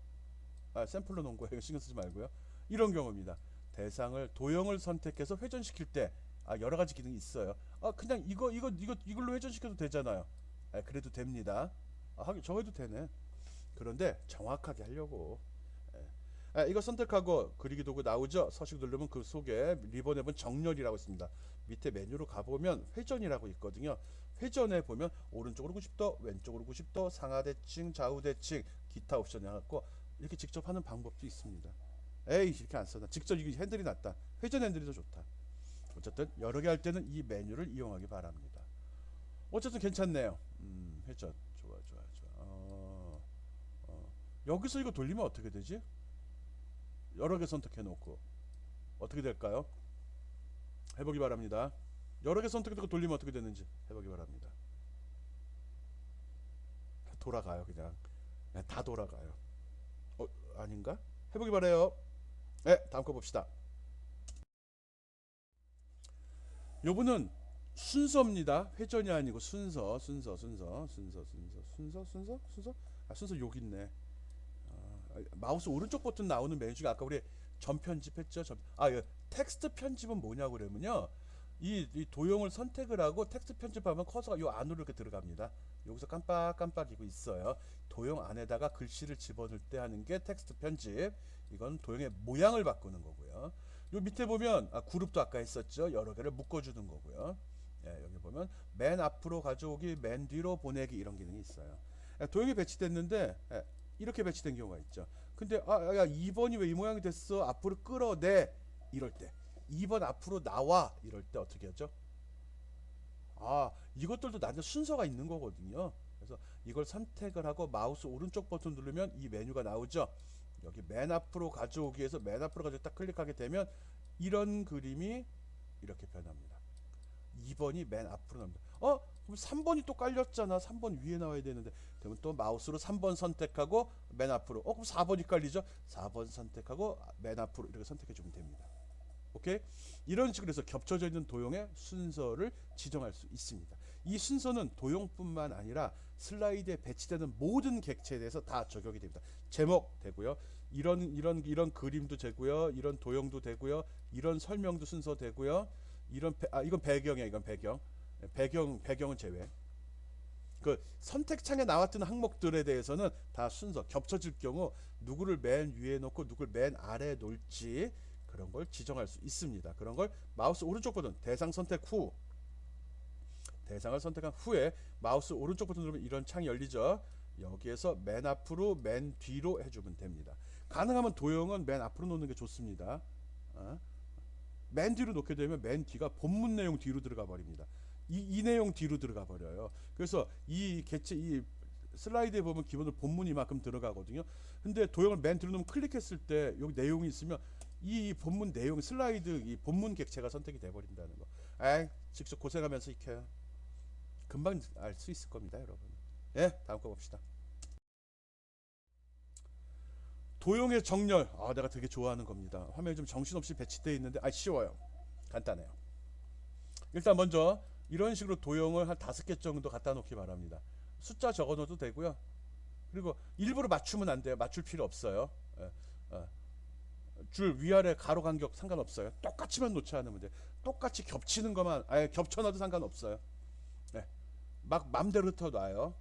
샘플로 놓은 거예요. 신경 쓰지 말고요. 이런 경우입니다. 대상을 도형을 선택해서 회전시킬 때 여러 가지 기능이 있어요. 그냥 이걸로 회전시켜도 되잖아요. 그래도 됩니다. 하긴 저 해도 되네. 그런데 정확하게 하려고 이거 선택하고 그리기 도구 나오죠? 서식 누르면 그 속에 리본 앱은 정렬이라고 있습니다. 밑에 메뉴로 가보면 회전이라고 있거든요. 회전에 보면 오른쪽으로 90도, 왼쪽으로 90도, 상하대칭, 좌우대칭, 기타 옵션이 나왔고 이렇게 직접 하는 방법도 있습니다. 이렇게 안 써나. 직접 이게 핸들이 낫다. 회전 핸들이 더 좋다. 어쨌든 여러 개 할 때는 이 메뉴를 이용하기 바랍니다. 어쨌든 괜찮네요. 회전. 좋아. 여기서 이거 돌리면 어떻게 되지? 여러 개 선택해 놓고 어떻게 될까요? 해보기 바랍니다. 여러 개 선택되고 돌리면 어떻게 되는지 해보기 바랍니다. 돌아가요 그냥. 다 돌아가요. 아닌가? 해보기 바래요. 네, 다음 거 봅시다. 요거는 순서입니다. 회전이 아니고 순서. 순서 여기 있네. 마우스 오른쪽 버튼 나오는 메뉴 중에 아까 우리 전 편집했죠. 예, 텍스트 편집은 뭐냐고 그러면요. 이 도형을 선택을 하고 텍스트 편집하면 커서가 요 안으로 이렇게 들어갑니다. 여기서 깜빡깜빡이고 있어요. 도형 안에다가 글씨를 집어넣을 때 하는 게 텍스트 편집. 이건 도형의 모양을 바꾸는 거고요. 요 밑에 보면 그룹도 아까 했었죠. 여러 개를 묶어주는 거고요. 예, 여기 보면 맨 앞으로 가져오기, 맨 뒤로 보내기 이런 기능이 있어요. 도형이 배치됐는데 이렇게 배치된 경우가 있죠. 근데 야 2번이 왜 이 모양이 됐어? 앞으로 끌어내 이럴 때 2번 앞으로 나와 이럴 때 어떻게 하죠? 이것들도 나중에 순서가 있는 거거든요. 그래서 이걸 선택을 하고 마우스 오른쪽 버튼 누르면 이 메뉴가 나오죠. 여기 맨 앞으로 가져오기에서 맨 앞으로 가져 딱 클릭하게 되면 이런 그림이 이렇게 변합니다. 2번이 맨 앞으로 나옵니다. 그럼 3번이 또 깔렸잖아. 3번 위에 나와야 되는데. 그러면 또 마우스로 3번 선택하고 맨 앞으로. 그럼 4번이 깔리죠. 4번 선택하고 맨 앞으로 이렇게 선택해 주면 됩니다. 오케이? 이런 식으로 해서 겹쳐져 있는 도형의 순서를 지정할 수 있습니다. 이 순서는 도형뿐만 아니라 슬라이드에 배치되는 모든 객체에 대해서 다 적용이 됩니다. 제목 되고요. 이런 그림도 되고요. 이런 도형도 되고요. 이런 설명도 순서 되고요. 이건 배경이야. 이건 배경은 제외. 그 선택창에 나왔던 항목들에 대해서는 다 순서 겹쳐질 경우 누구를 맨 위에 놓고 누구를 맨 아래에 놓을지 그런 걸 지정할 수 있습니다. 그런 걸 마우스 오른쪽 버튼 대상을 선택한 후에 마우스 오른쪽 버튼 누르면 이런 창이 열리죠. 여기에서 맨 앞으로 맨 뒤로 해주면 됩니다. 가능하면 도형은 맨 앞으로 놓는 게 좋습니다. 맨 뒤로 놓게 되면 맨 뒤가 본문 내용 뒤로 들어가 버립니다. 이 내용 뒤로 들어가 버려요. 그래서 이 슬라이드에 보면 기본으로 본문이 만큼 들어가거든요. 근데 도형을 맨 뒤로 놓으면 클릭했을 때 여기 내용이 있으면 이 본문 내용 슬라이드 이 본문 객체가 선택이 돼 버린다는 거. 직접 고생하면서 익혀요. 금방 알 수 있을 겁니다, 여러분. 예, 다음 거 봅시다. 도형의 정렬. 내가 되게 좋아하는 겁니다. 화면이 좀 정신없이 배치되어 있는데 쉬워요. 간단해요. 일단 먼저 이런 식으로 도형을 한 5개 정도 갖다 놓기 바랍니다. 숫자 적어 넣어도 되고요. 그리고 일부러 맞추면 안 돼요. 맞출 필요 없어요. 줄 위아래 가로 간격 상관없어요. 똑같이만 놓지 않으면 돼. 똑같이 겹치는 것만 겹쳐놔도 상관없어요. 막 맘대로 흩어놔요.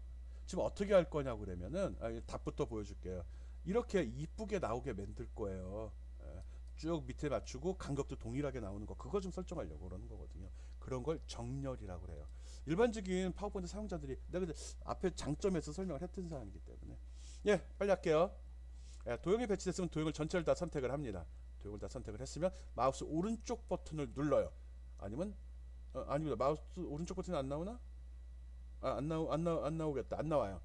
지금 어떻게 할 거냐고 그러면은 답부터 보여줄게요. 이렇게 이쁘게 나오게 만들 거예요. 쭉 밑에 맞추고 간격도 동일하게 나오는 거 그거 좀 설정하려고 그러는 거거든요. 그런 걸 정렬이라고 그래요. 일반적인 파워포인트 사용자들이 내가 앞에 장점에서 설명을 했던 사항이기 때문에 빨리 할게요. 도형이 배치됐으면 도형을 전체를 다 선택을 합니다. 도형을 다 선택을 했으면 마우스 오른쪽 버튼을 눌러요. 아닙니다. 마우스 오른쪽 버튼이 안 나오나? 안 나오겠다. 안 나와요.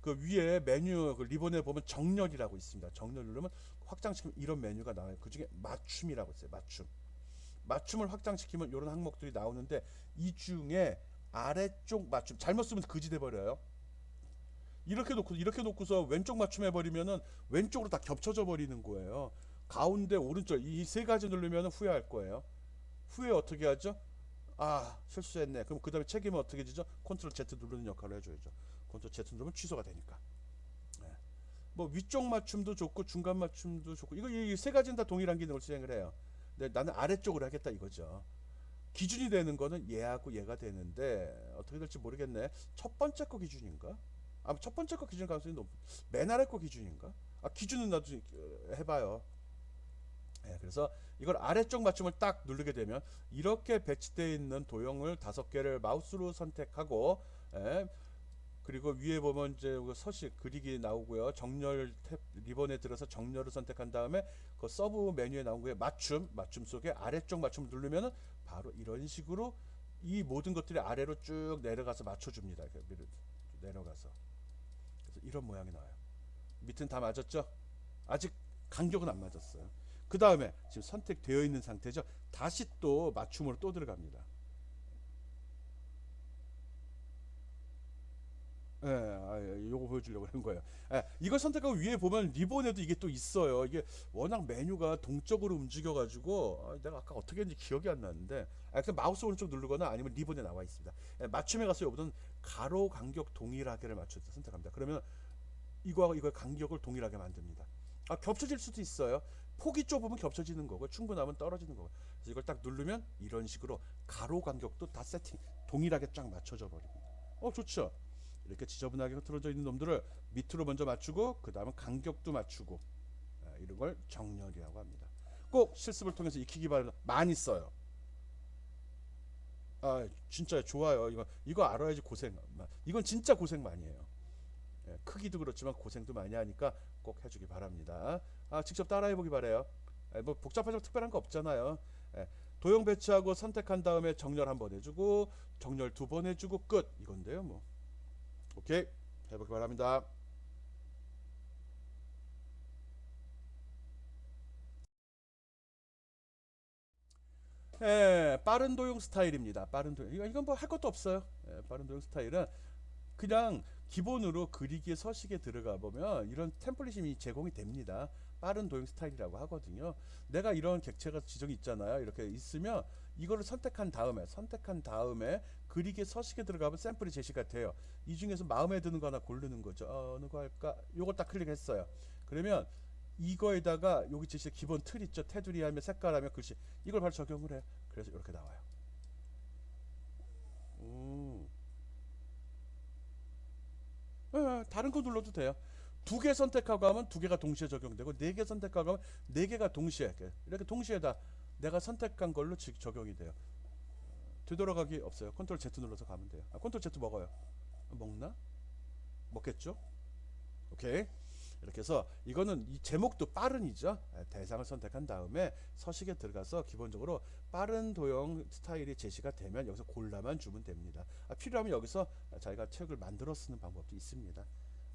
그 위에 메뉴 그 리본에 보면 정렬이라고 있습니다. 정렬 누르면 확장시키면 이런 메뉴가 나와요. 그 중에 맞춤이라고 있어요. 맞춤을 확장시키면 이런 항목들이 나오는데 이 중에 아래쪽 맞춤 잘못 쓰면 그지 돼 버려요. 이렇게 놓고서 왼쪽 맞춤 해버리면은 왼쪽으로 다 겹쳐져 버리는 거예요. 가운데 오른쪽 이 세 가지 누르면 후회할 거예요. 후회 어떻게 하죠? 실수했네. 그럼 그 다음에 책임은 어떻게 지죠? 컨트롤 Z 누르는 역할을 해줘야죠. 컨트롤 Z 누르면 취소가 되니까. 뭐 위쪽 맞춤도 좋고 중간 맞춤도 좋고 이 세 가지는 다 동일한 기능을 수행을 해요. 근데 나는 아래쪽으로 하겠다 이거죠. 기준이 되는 거는 얘하고 얘가 되는데 어떻게 될지 모르겠네. 첫 번째 거 기준인가? 첫 번째 거 기준 가능성이 높. 맨 아래 거 기준인가? 기준은 나도 해봐요. 그래서 이걸 아래쪽 맞춤을 딱 누르게 되면 이렇게 배치되어 있는 도형을 5개를 마우스로 선택하고 그리고 위에 보면 이제 서식 그리기 나오고요. 정렬 탭 리본에 들어서 정렬을 선택한 다음에 그 서브 메뉴에 나온 거에 맞춤 속에 아래쪽 맞춤을 누르면은 바로 이런 식으로 이 모든 것들이 아래로 쭉 내려가서 맞춰줍니다. 내려가서 그래서 이런 모양이 나와요. 밑은 다 맞았죠? 아직 간격은 안 맞았어요. 그 다음에 지금 선택되어 있는 상태죠. 다시 또 맞춤으로 또 들어갑니다. 예, 요거 보여주려고 그런 거예요. 예, 이걸 선택하고 위에 보면 리본에도 이게 또 있어요. 이게 워낙 메뉴가 동적으로 움직여가지고 내가 아까 어떻게 했는지 기억이 안 나는데 그냥 마우스 오른쪽 누르거나 아니면 리본에 나와 있습니다. 예, 맞춤에 가서 요거는 가로 간격 동일하게를 맞춰서 선택합니다. 그러면 이거하고 이거의 간격을 동일하게 만듭니다. 겹쳐질 수도 있어요. 폭이 좁으면 겹쳐지는 거고 충분하면 떨어지는 거고. 그래서 이걸 딱 누르면 이런 식으로 가로 간격도 다 세팅 동일하게 쫙 맞춰져 버립니다. 좋죠. 이렇게 지저분하게 흐트러져 있는 놈들을 밑으로 먼저 맞추고 그 다음은 간격도 맞추고 이런 걸 정렬이라고 합니다. 꼭 실습을 통해서 익히기 바랍니다. 많이 써요. 진짜 좋아요. 이거 알아야지 고생. 이건 진짜 고생 많이 해요. 크기도 그렇지만 고생도 많이 하니까 꼭 해주기 바랍니다. 직접 따라해보기 바래요. 뭐 복잡하지 특별한 거 없잖아요. 도형 배치하고 선택한 다음에 정렬 한번 해주고 정렬 두 번 해주고 끝 이건데요. 뭐 오케이 해보기 바랍니다. 빠른 도형 스타일입니다. 빠른 도형 이건 뭐 할 것도 없어요. 빠른 도형 스타일은 그냥 기본으로 그리기에 서식에 들어가 보면 이런 템플릿이 제공이 됩니다. 빠른 도형 스타일이라고 하거든요. 내가 이런 객체가 지정이 있잖아요. 이렇게 있으면 이거를 선택한 다음에 그리기에 서식에 들어가면 샘플이 제시가 돼요. 이 중에서 마음에 드는 거 하나 고르는 거죠. 어느 거 할까? 요걸 딱 클릭했어요. 그러면 이거에다가 여기 제시 기본 틀 있죠. 테두리 하면 색깔 하면 글씨 이걸 바로 적용을 해. 그래서 이렇게 나와요. 음. 다른 거 눌러도 돼요. 두 개 선택하고 하면 두 개가 동시에 적용되고 네 개 선택하고 하면 네 개가 동시에 이렇게 동시에 다 내가 선택한 걸로 적용이 돼요. 되돌아가기 없어요. 컨트롤 Z 눌러서 가면 돼요. 컨트롤 Z 먹어요. 먹나? 먹겠죠? 오케이. 이렇게 해서 이거는 이 제목도 빠른이죠. 대상을 선택한 다음에 서식에 들어가서 기본적으로 빠른 도형 스타일이 제시가 되면 여기서 골라만 주면 됩니다. 필요하면 여기서 자기가 책을 만들어 쓰는 방법도 있습니다.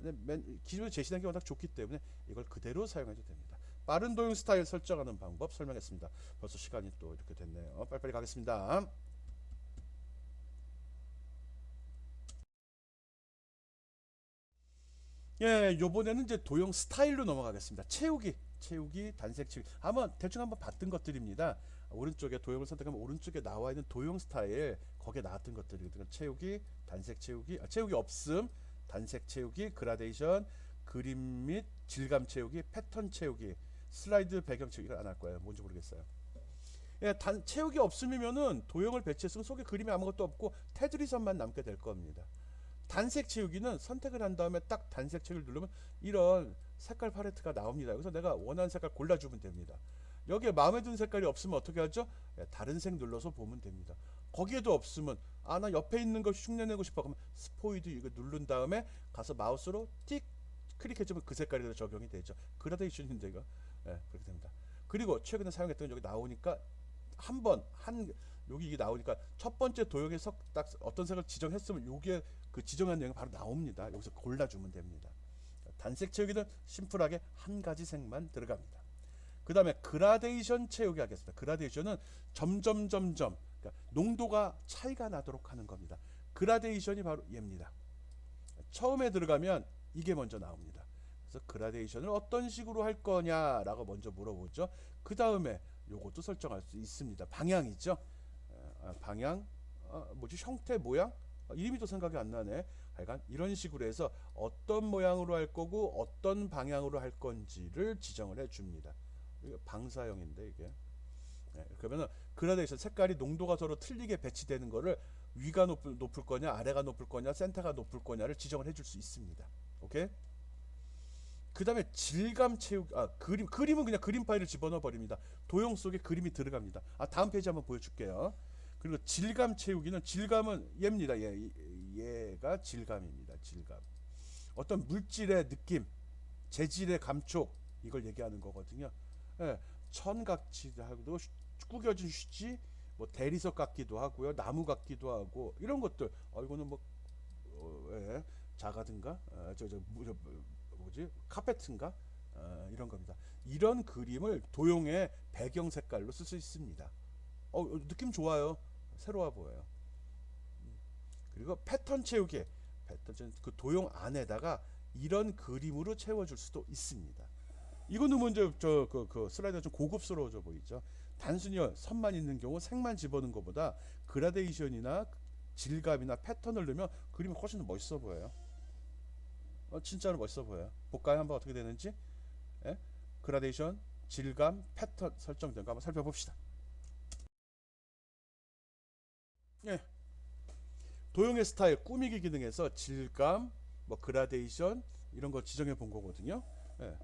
근데 기존에 제시된 게 워낙 좋기 때문에 이걸 그대로 사용해도 됩니다. 빠른 도형 스타일 설정하는 방법 설명했습니다. 벌써 시간이 또 이렇게 됐네요. 빨리빨리 가겠습니다. 요번에는 이제 도형 스타일로 넘어가겠습니다. 채우기, 단색 채우기. 아마 대충 한번 봤던 것들입니다. 오른쪽에 도형을 선택하면 오른쪽에 나와 있는 도형 스타일 거기에 나왔던 것들이거든요. 채우기, 단색 채우기, 채우기 없음, 단색 채우기, 그라데이션, 그림 및 질감 채우기, 패턴 채우기, 슬라이드 배경 채우기. 이걸 안 할 거예요. 뭔지 모르겠어요. 채우기 없음이면은 도형을 배치했으면 속에 그림이 아무것도 없고 테두리선만 남게 될 겁니다. 단색 채우기는 선택을 한 다음에 딱 단색 채우기를 누르면 이런 색깔 팔레트가 나옵니다. 여기서 내가 원하는 색깔 골라주면 됩니다. 여기에 마음에 드는 색깔이 없으면 어떻게 하죠? 다른 색 눌러서 보면 됩니다. 거기에도 없으면 나 옆에 있는 거 흉내내고 싶어 그러면 스포이드 이거 누른 다음에 가서 마우스로 틱 클릭해주면 그 색깔이 적용이 되죠. 그라데이션인데 이거 그렇게 됩니다. 그리고 최근에 사용했던 여기 나오니까 한 여기 이게 나오니까 첫 번째 도형에서 딱 어떤 색을 지정했으면 요게 그 지정한 내용이 바로 나옵니다. 여기서 골라주면 됩니다. 단색 채우기는 심플하게 한 가지 색만 들어갑니다. 그 다음에 그라데이션 채우기 하겠습니다. 그라데이션은 점점점점 그러니까 농도가 차이가 나도록 하는 겁니다. 그라데이션이 바로 얘입니다. 처음에 들어가면 이게 먼저 나옵니다. 그래서 그라데이션을 어떤 식으로 할 거냐라고 먼저 물어보죠. 그 다음에 요것도 설정할 수 있습니다. 방향이죠. 방향, 형태, 모양? 이름이 또 생각이 안 나네. 하여간 이런 식으로 해서 어떤 모양으로 할 거고 어떤 방향으로 할 건지를 지정을 해줍니다. 이게 방사형인데 이게. 그러면은 그라데이션 색깔이 농도가 서로 틀리게 배치되는 거를 위가 높을 거냐, 아래가 높을 거냐, 센터가 높을 거냐를 지정을 해줄 수 있습니다. 오케이? 그 다음에 질감 채우기, 그림은 그냥 그림 파일을 집어넣어 버립니다. 도형 속에 그림이 들어갑니다. 다음 페이지 한번 보여줄게요. 그리고 질감 채우기는 질감은 얘입니다. 얘가 질감입니다. 질감. 어떤 물질의 느낌, 재질의 감촉 이걸 얘기하는 거거든요. 천같기도 하고 구겨진 휴지, 뭐 대리석 같기도 하고요, 나무 같기도 하고 이런 것들. 이거는 뭐 자가든가, 뭐지 카페트인가? 이런 겁니다. 이런 그림을 도형의 배경 색깔로 쓸 수 있습니다. 느낌 좋아요. 새로워 보여요. 그리고 패턴 채우기, 패턴 그 도형 안에다가 이런 그림으로 채워줄 수도 있습니다. 이거는 먼저 그 슬라이드가 좀 고급스러워져 보이죠. 단순히 선만 있는 경우 색만 집어넣은 것보다 그라데이션이나 질감이나 패턴을 넣으면 그림이 훨씬 더 멋있어 보여요. 진짜로 멋있어 보여요. 볼까요? 한번 어떻게 되는지. 예? 그라데이션, 질감, 패턴 설정된 거 한번 살펴봅시다. 예. 도형의 스타일, 꾸미기 기능에서 질감, 뭐 그라데이션 이런 거 지정해 본 거거든요. 예.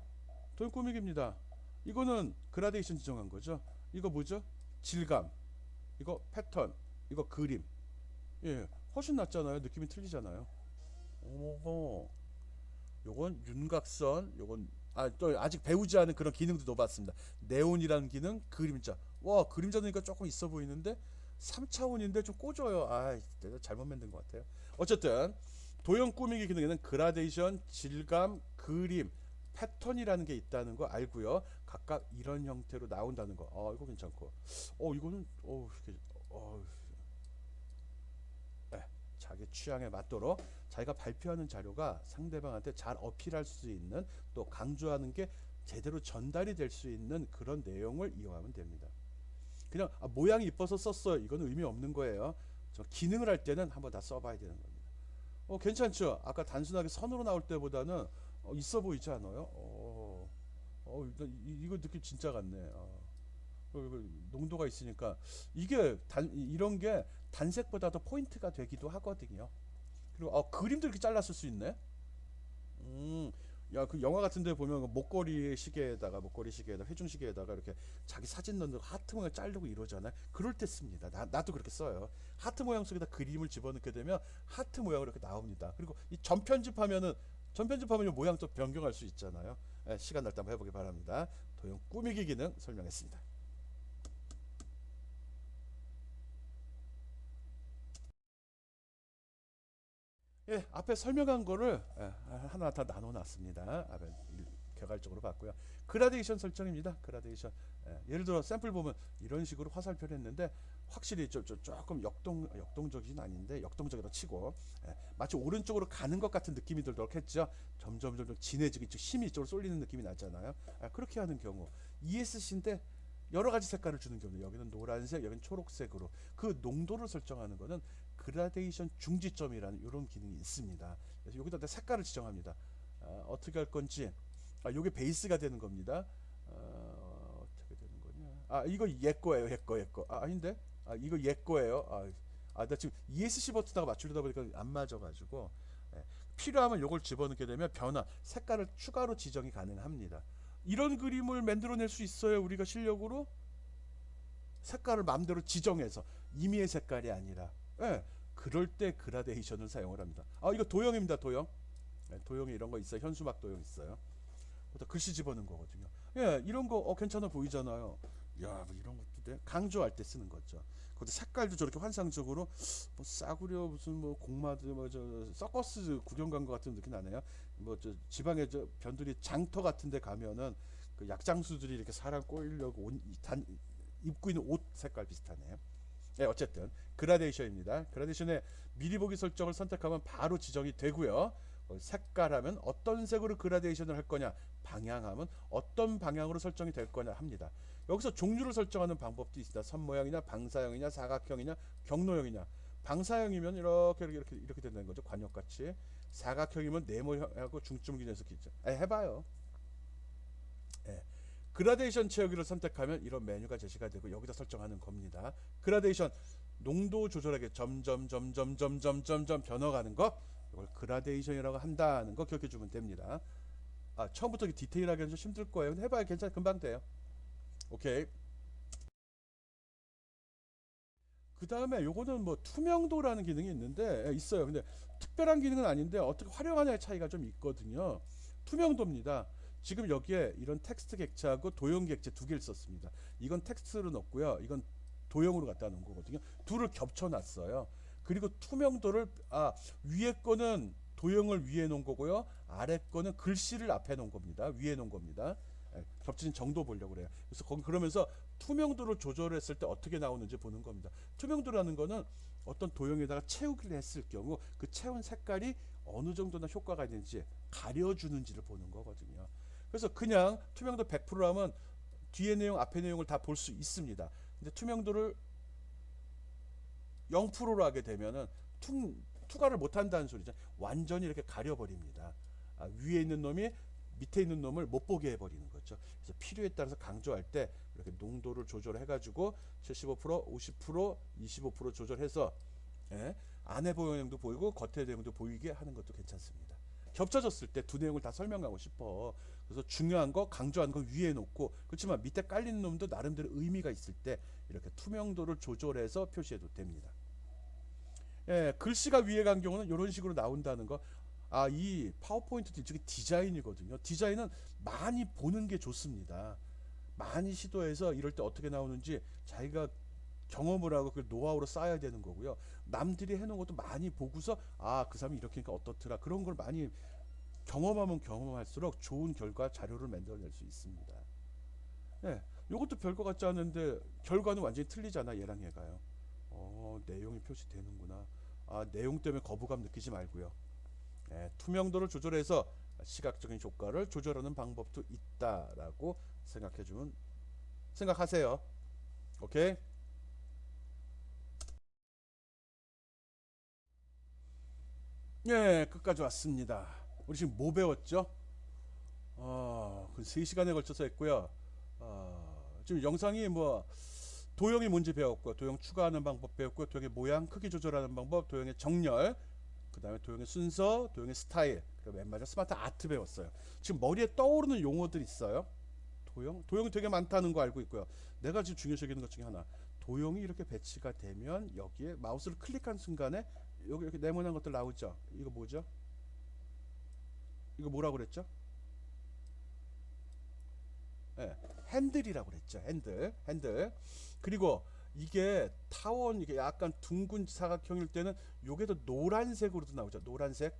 도형 꾸미기입니다. 이거는 그라데이션 지정한 거죠. 이거 뭐죠? 질감, 이거 패턴, 이거 그림. 예, 훨씬 낫잖아요. 느낌이 틀리잖아요. 오, 요건 윤곽선, 요건 또 아직 배우지 않은 그런 기능도 넣어봤습니다. 네온이라는 기능, 그림자. 와, 그림자 넣으니까 조금 있어 보이는데 3차원인데 좀 꼬져요. 내가 잘못 만든 것 같아요. 어쨌든 도형 꾸미기 기능에는 그라데이션, 질감, 그림, 패턴이라는 게 있다는 거 알고요. 각각 이런 형태로 나온다는 거. 이거 괜찮고. 이거는 이렇게 네, 자기 취향에 맞도록 자기가 발표하는 자료가 상대방한테 잘 어필할 수 있는 또 강조하는 게 제대로 전달이 될 수 있는 그런 내용을 이용하면 됩니다. 그냥 모양이 이뻐서 썼어요. 이건 의미 없는 거예요. 저 기능을 할 때는 한번 다 써봐야 되는 겁니다. 괜찮죠? 아까 단순하게 선으로 나올 때보다는 있어 보이지 않아요? 이거 느낌 진짜 같네. 농도가 있으니까 이게 이런 게 단색보다도 포인트가 되기도 하거든요. 그리고 그림도 이렇게 잘랐을 수 있네. 야, 그 영화 같은 데 보면 목걸이 시계에다 회중 시계에다가 이렇게 자기 사진 넣는 하트 모양 자르고 이러잖아요. 그럴 때 씁니다. 나도 그렇게 써요. 하트 모양 속에다 그림을 집어넣게 되면 하트 모양으로 이렇게 나옵니다. 그리고 이 전편집하면 모양 또 변경할 수 있잖아요. 시간 날 때 한번 해보기 바랍니다. 도형 꾸미기 기능 설명했습니다. 예, 앞에 설명한 거를 하나 다 나눠 놨습니다. 앞에 개괄적으로 봤고요. 그라데이션 설정입니다. 그라데이션. 예를 들어 샘플 보면 이런 식으로 화살표를 했는데 확실히 조금 역동적이진 아닌데 역동적이라 치고 마치 오른쪽으로 가는 것 같은 느낌이 들도록 했죠. 점점 진해지고 힘이 이쪽으로 쏠리는 느낌이 나잖아요. 그렇게 하는 경우 ESC인데 여러 가지 색깔을 주는 경우 여기는 노란색, 여기는 초록색으로 그 농도를 설정하는 거는 그라데이션 중지점이라는 이런 기능이 있습니다. 그래서 여기다 색깔을 지정합니다. 어떻게 할 건지 요게 베이스가 되는 겁니다. 어떻게 되는 거냐? 이거 얘 거예요. 얘 거. 아닌데? 이거 얘 거예요. 나 지금 ESC 버튼하고 맞추려다 보니까 안 맞아가지고 필요하면 요걸 집어넣게 되면 변화, 색깔을 추가로 지정이 가능합니다. 이런 그림을 만들어낼 수 있어요. 우리가 실력으로 색깔을 마음대로 지정해서 임의의 색깔이 아니라 그럴 때 그라데이션을 사용을 합니다. 이거 도형입니다. 도형. 도형에 이런 거 있어요. 현수막 도형 있어요. 글씨 집어넣은 거거든요. 이런 거 괜찮아 보이잖아요. 야, 뭐 이런 것도 돼. 강조할 때 쓰는 거죠. 근데 색깔도 저렇게 환상적으로 뭐 싸구려 무슨 뭐 공마드 서커스 구경 간 것 같은 느낌 나네요. 뭐 지방에 변두리 장터 같은 데 가면은 그 약장수들이 이렇게 사람 꼬이려고 입고 있는 옷 색깔 비슷하네요. 어쨌든 그라데이션입니다. 그라데이션에 미리 보기 설정을 선택하면 바로 지정이 되고요. 색깔하면 어떤 색으로 그라데이션을 할 거냐, 방향하면 어떤 방향으로 설정이 될 거냐 합니다. 여기서 종류를 설정하는 방법도 있습니다. 선 모양이냐, 방사형이냐, 사각형이냐, 경로형이냐. 방사형이면 이렇게 된다는 거죠. 관역같이. 사각형이면 네모하고 중점 기준에서 기죠. 해봐요. 그라데이션 채우기를 선택하면 이런 메뉴가 제시가 되고 여기다 설정하는 겁니다. 그라데이션 농도 조절하게 점점 변화가는 거 이걸 그라데이션이라고 한다는 거 기억해 주면 됩니다. 처음부터 디테일하게 좀 힘들 거예요. 근데 해봐야 괜찮아. 금방 돼요. 오케이. 그 다음에 요거는 뭐 투명도라는 기능이 있는데 있어요. 근데 특별한 기능은 아닌데 어떻게 활용하냐의 차이가 좀 있거든요. 투명도입니다. 지금 여기에 이런 텍스트 객체하고 도형 객체 두 개를 썼습니다. 이건 텍스트로 넣었고요. 이건 도형으로 갖다 놓은 거거든요. 둘을 겹쳐 놨어요. 그리고 투명도를 위에 거는 도형을 위에 놓은 거고요. 아래 거는 글씨를 앞에 놓은 겁니다. 위에 놓은 겁니다. 예, 겹치는 정도 보려고 그래요. 그래서 거기 그러면서 투명도를 조절했을 때 어떻게 나오는지 보는 겁니다. 투명도라는 거는 어떤 도형에다가 채우기를 했을 경우 그 채운 색깔이 어느 정도나 효과가 있는지 가려주는지를 보는 거거든요. 그래서 그냥 투명도 100%라면 뒤에 내용 앞에 내용을 다 볼 수 있습니다. 근데 투명도를 0%로 하게 되면은 투과를 못 한다는 소리죠. 완전히 이렇게 가려버립니다. 위에 있는 놈이 밑에 있는 놈을 못 보게 해버리는 거죠. 그래서 필요에 따라서 강조할 때 이렇게 농도를 조절해가지고 75%, 50%, 25% 조절해서 예, 안에 내용도 보이고 겉에 내용도 보이게 하는 것도 괜찮습니다. 겹쳐졌을 때 두 내용을 다 설명하고 싶어. 그래서 중요한 거 강조하는 거 위에 놓고 그렇지만 밑에 깔린 놈도 나름대로 의미가 있을 때 이렇게 투명도를 조절해서 표시해도 됩니다. 예, 글씨가 위에 간 경우는 이런 식으로 나온다는 거. 이 파워포인트도 일종의 디자인이거든요. 디자인은 많이 보는 게 좋습니다. 많이 시도해서 이럴 때 어떻게 나오는지 자기가 경험을 하고 그 노하우로 쌓아야 되는 거고요. 남들이 해놓은 것도 많이 보고서 그 사람이 이렇게 하니까 어떻더라 그런 걸 많이 경험하면 경험할수록 좋은 결과 자료를 만들어낼 수 있습니다. 예, 이것도 별거 같지 않은데 결과는 완전히 틀리잖아. 얘랑 얘가요. 내용이 표시되는구나. 내용 때문에 거부감 느끼지 말고요. 예, 투명도를 조절해서 시각적인 효과를 조절하는 방법도 있다라고 생각하세요. 오케이? 예, 끝까지 왔습니다. 우리 지금 뭐 배웠죠? 그 3시간에 걸쳐서 했고요. 지금 영상이 뭐 도형이 뭔지 배웠고 도형 추가하는 방법 배웠고 도형의 모양 크기 조절하는 방법 도형의 정렬 그 다음에 도형의 순서 도형의 스타일 그리고 맨 마지막 스마트 아트 배웠어요. 지금 머리에 떠오르는 용어들 있어요? 도형이 되게 많다는 거 알고 있고요. 내가 지금 중요시 여기는 것 중에 하나 도형이 이렇게 배치가 되면 여기에 마우스를 클릭한 순간에 여기 이렇게 네모난 것들 나오죠. 이거 뭐죠? 이거 뭐라고 그랬죠? 예, 핸들이라고 그랬죠. 핸들. 그리고 이게 타원 이게 약간 둥근 사각형일 때는 요게 더 노란색으로도 나오죠. 노란색.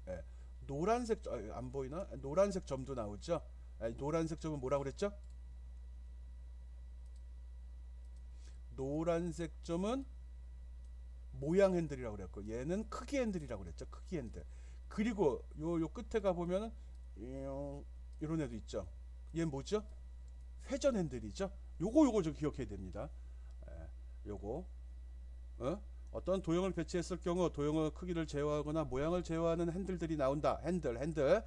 예, 노란색 안 보이나? 노란색 점도 나오죠. 노란색 점은 뭐라고 그랬죠? 노란색 점은 모양 핸들이라고 그랬고 얘는 크기 핸들이라고 그랬죠. 크기 핸들. 그리고 요 끝에 가 보면은 이런 애도 있죠. 얘는 뭐죠? 회전 핸들이죠. 요거 좀 기억해야 됩니다. 요거 어떤 도형을 배치했을 경우 도형의 크기를 제어하거나 모양을 제어하는 핸들들이 나온다. 핸들.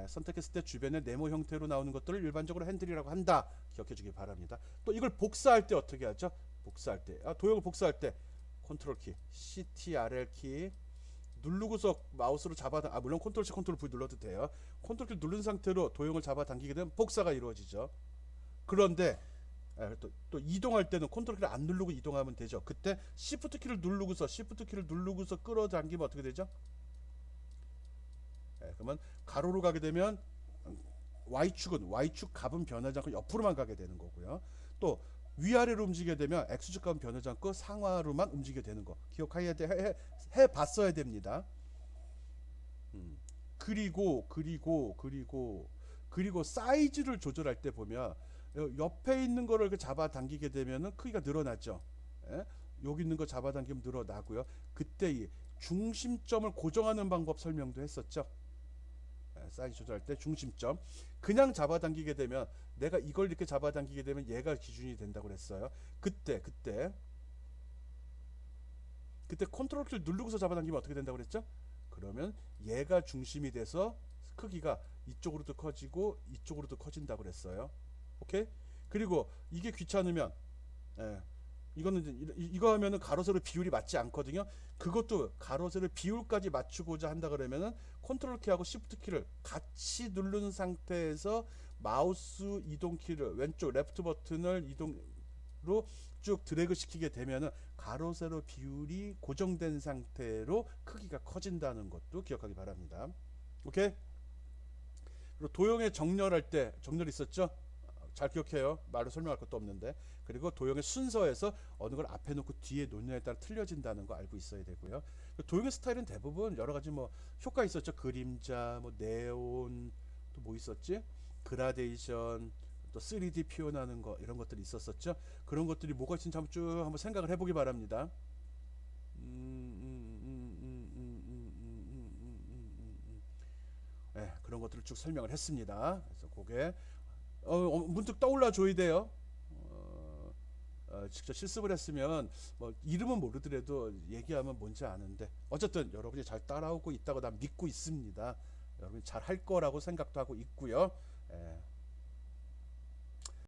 선택했을 때 주변의 네모 형태로 나오는 것들을 일반적으로 핸들이라고 한다. 기억해 주기 바랍니다. 또 이걸 복사할 때 어떻게 하죠? 복사할 때 도형을 복사할 때 컨트롤 키, CTRL 키 누르고서 마우스로 물론 컨트롤 C, 컨트롤 V 눌러도 돼요. 컨트롤 키 누른 상태로 도형을 잡아당기게 되면 복사가 이루어지죠. 그런데 또 이동할 때는 컨트롤 키를 안 누르고 이동하면 되죠. 그때 Shift 키를 누르고서 끌어당기면 어떻게 되죠? 그러면 가로로 가게 되면 Y축 값은 변하지 않고 옆으로만 가게 되는 거고요. 또 위아래로 움직이게 되면 X축 값은 변하지 않고 상하로만 움직이게 되는 거 기억해야 해봤어야 됩니다. 그리고 사이즈를 조절할 때 보면 옆에 있는 거를 잡아당기게 되면은 크기가 늘어나죠. 예? 여기 있는 거 잡아당기면 늘어나고요. 그때 이 중심점을 고정하는 방법 설명도 했었죠. 사이즈 조절할 때 중심점 그냥 잡아당기게 되면 내가 이걸 이렇게 잡아당기게 되면 얘가 기준이 된다고 그랬어요. 그때 컨트롤 키를 누르고서 잡아당기면 어떻게 된다고 그랬죠? 그러면 얘가 중심이 돼서 크기가 이쪽으로도 커지고 이쪽으로도 커진다고 그랬어요. 오케이? 그리고 이게 귀찮으면 이거 하면은 가로 세로 비율이 맞지 않거든요. 그것도 가로 세로 비율까지 맞추고자 한다 그러면은 컨트롤 키하고 시프트 키를 같이 누른 상태에서 마우스 이동 키를 왼쪽 레프트 버튼을 이동으로 쭉 드래그 시키게 되면은 가로 세로 비율이 고정된 상태로 크기가 커진다는 것도 기억하기 바랍니다. 오케이? 그리고 도형의 정렬할 때 정렬 있었죠? 잘 기억해요. 말로 설명할 것도 없는데. 그리고 도형의 순서에서 어느 걸 앞에 놓고 뒤에 놓느냐에 따라 틀려진다는 거 알고 있어야 되고요. 도형의 스타일은 대부분 여러 가지 뭐 효과 있었죠. 그림자, 뭐 네온, 또 뭐 있었지? 그라데이션, 또 3D 표현하는 거 이런 것들이 있었었죠. 그런 것들이 뭐가 있는지 한번 쭉 한번 생각을 해보기 바랍니다. 네, 그런 것들을 쭉 설명을 했습니다. 그래서 그게 문득 떠올라 줘야 돼요. 직접 실습을 했으면 뭐 이름은 모르더라도 얘기하면 뭔지 아는데 어쨌든 여러분이 잘 따라오고 있다고 난 믿고 있습니다. 여러분이 잘 할 거라고 생각도 하고 있고요. 예,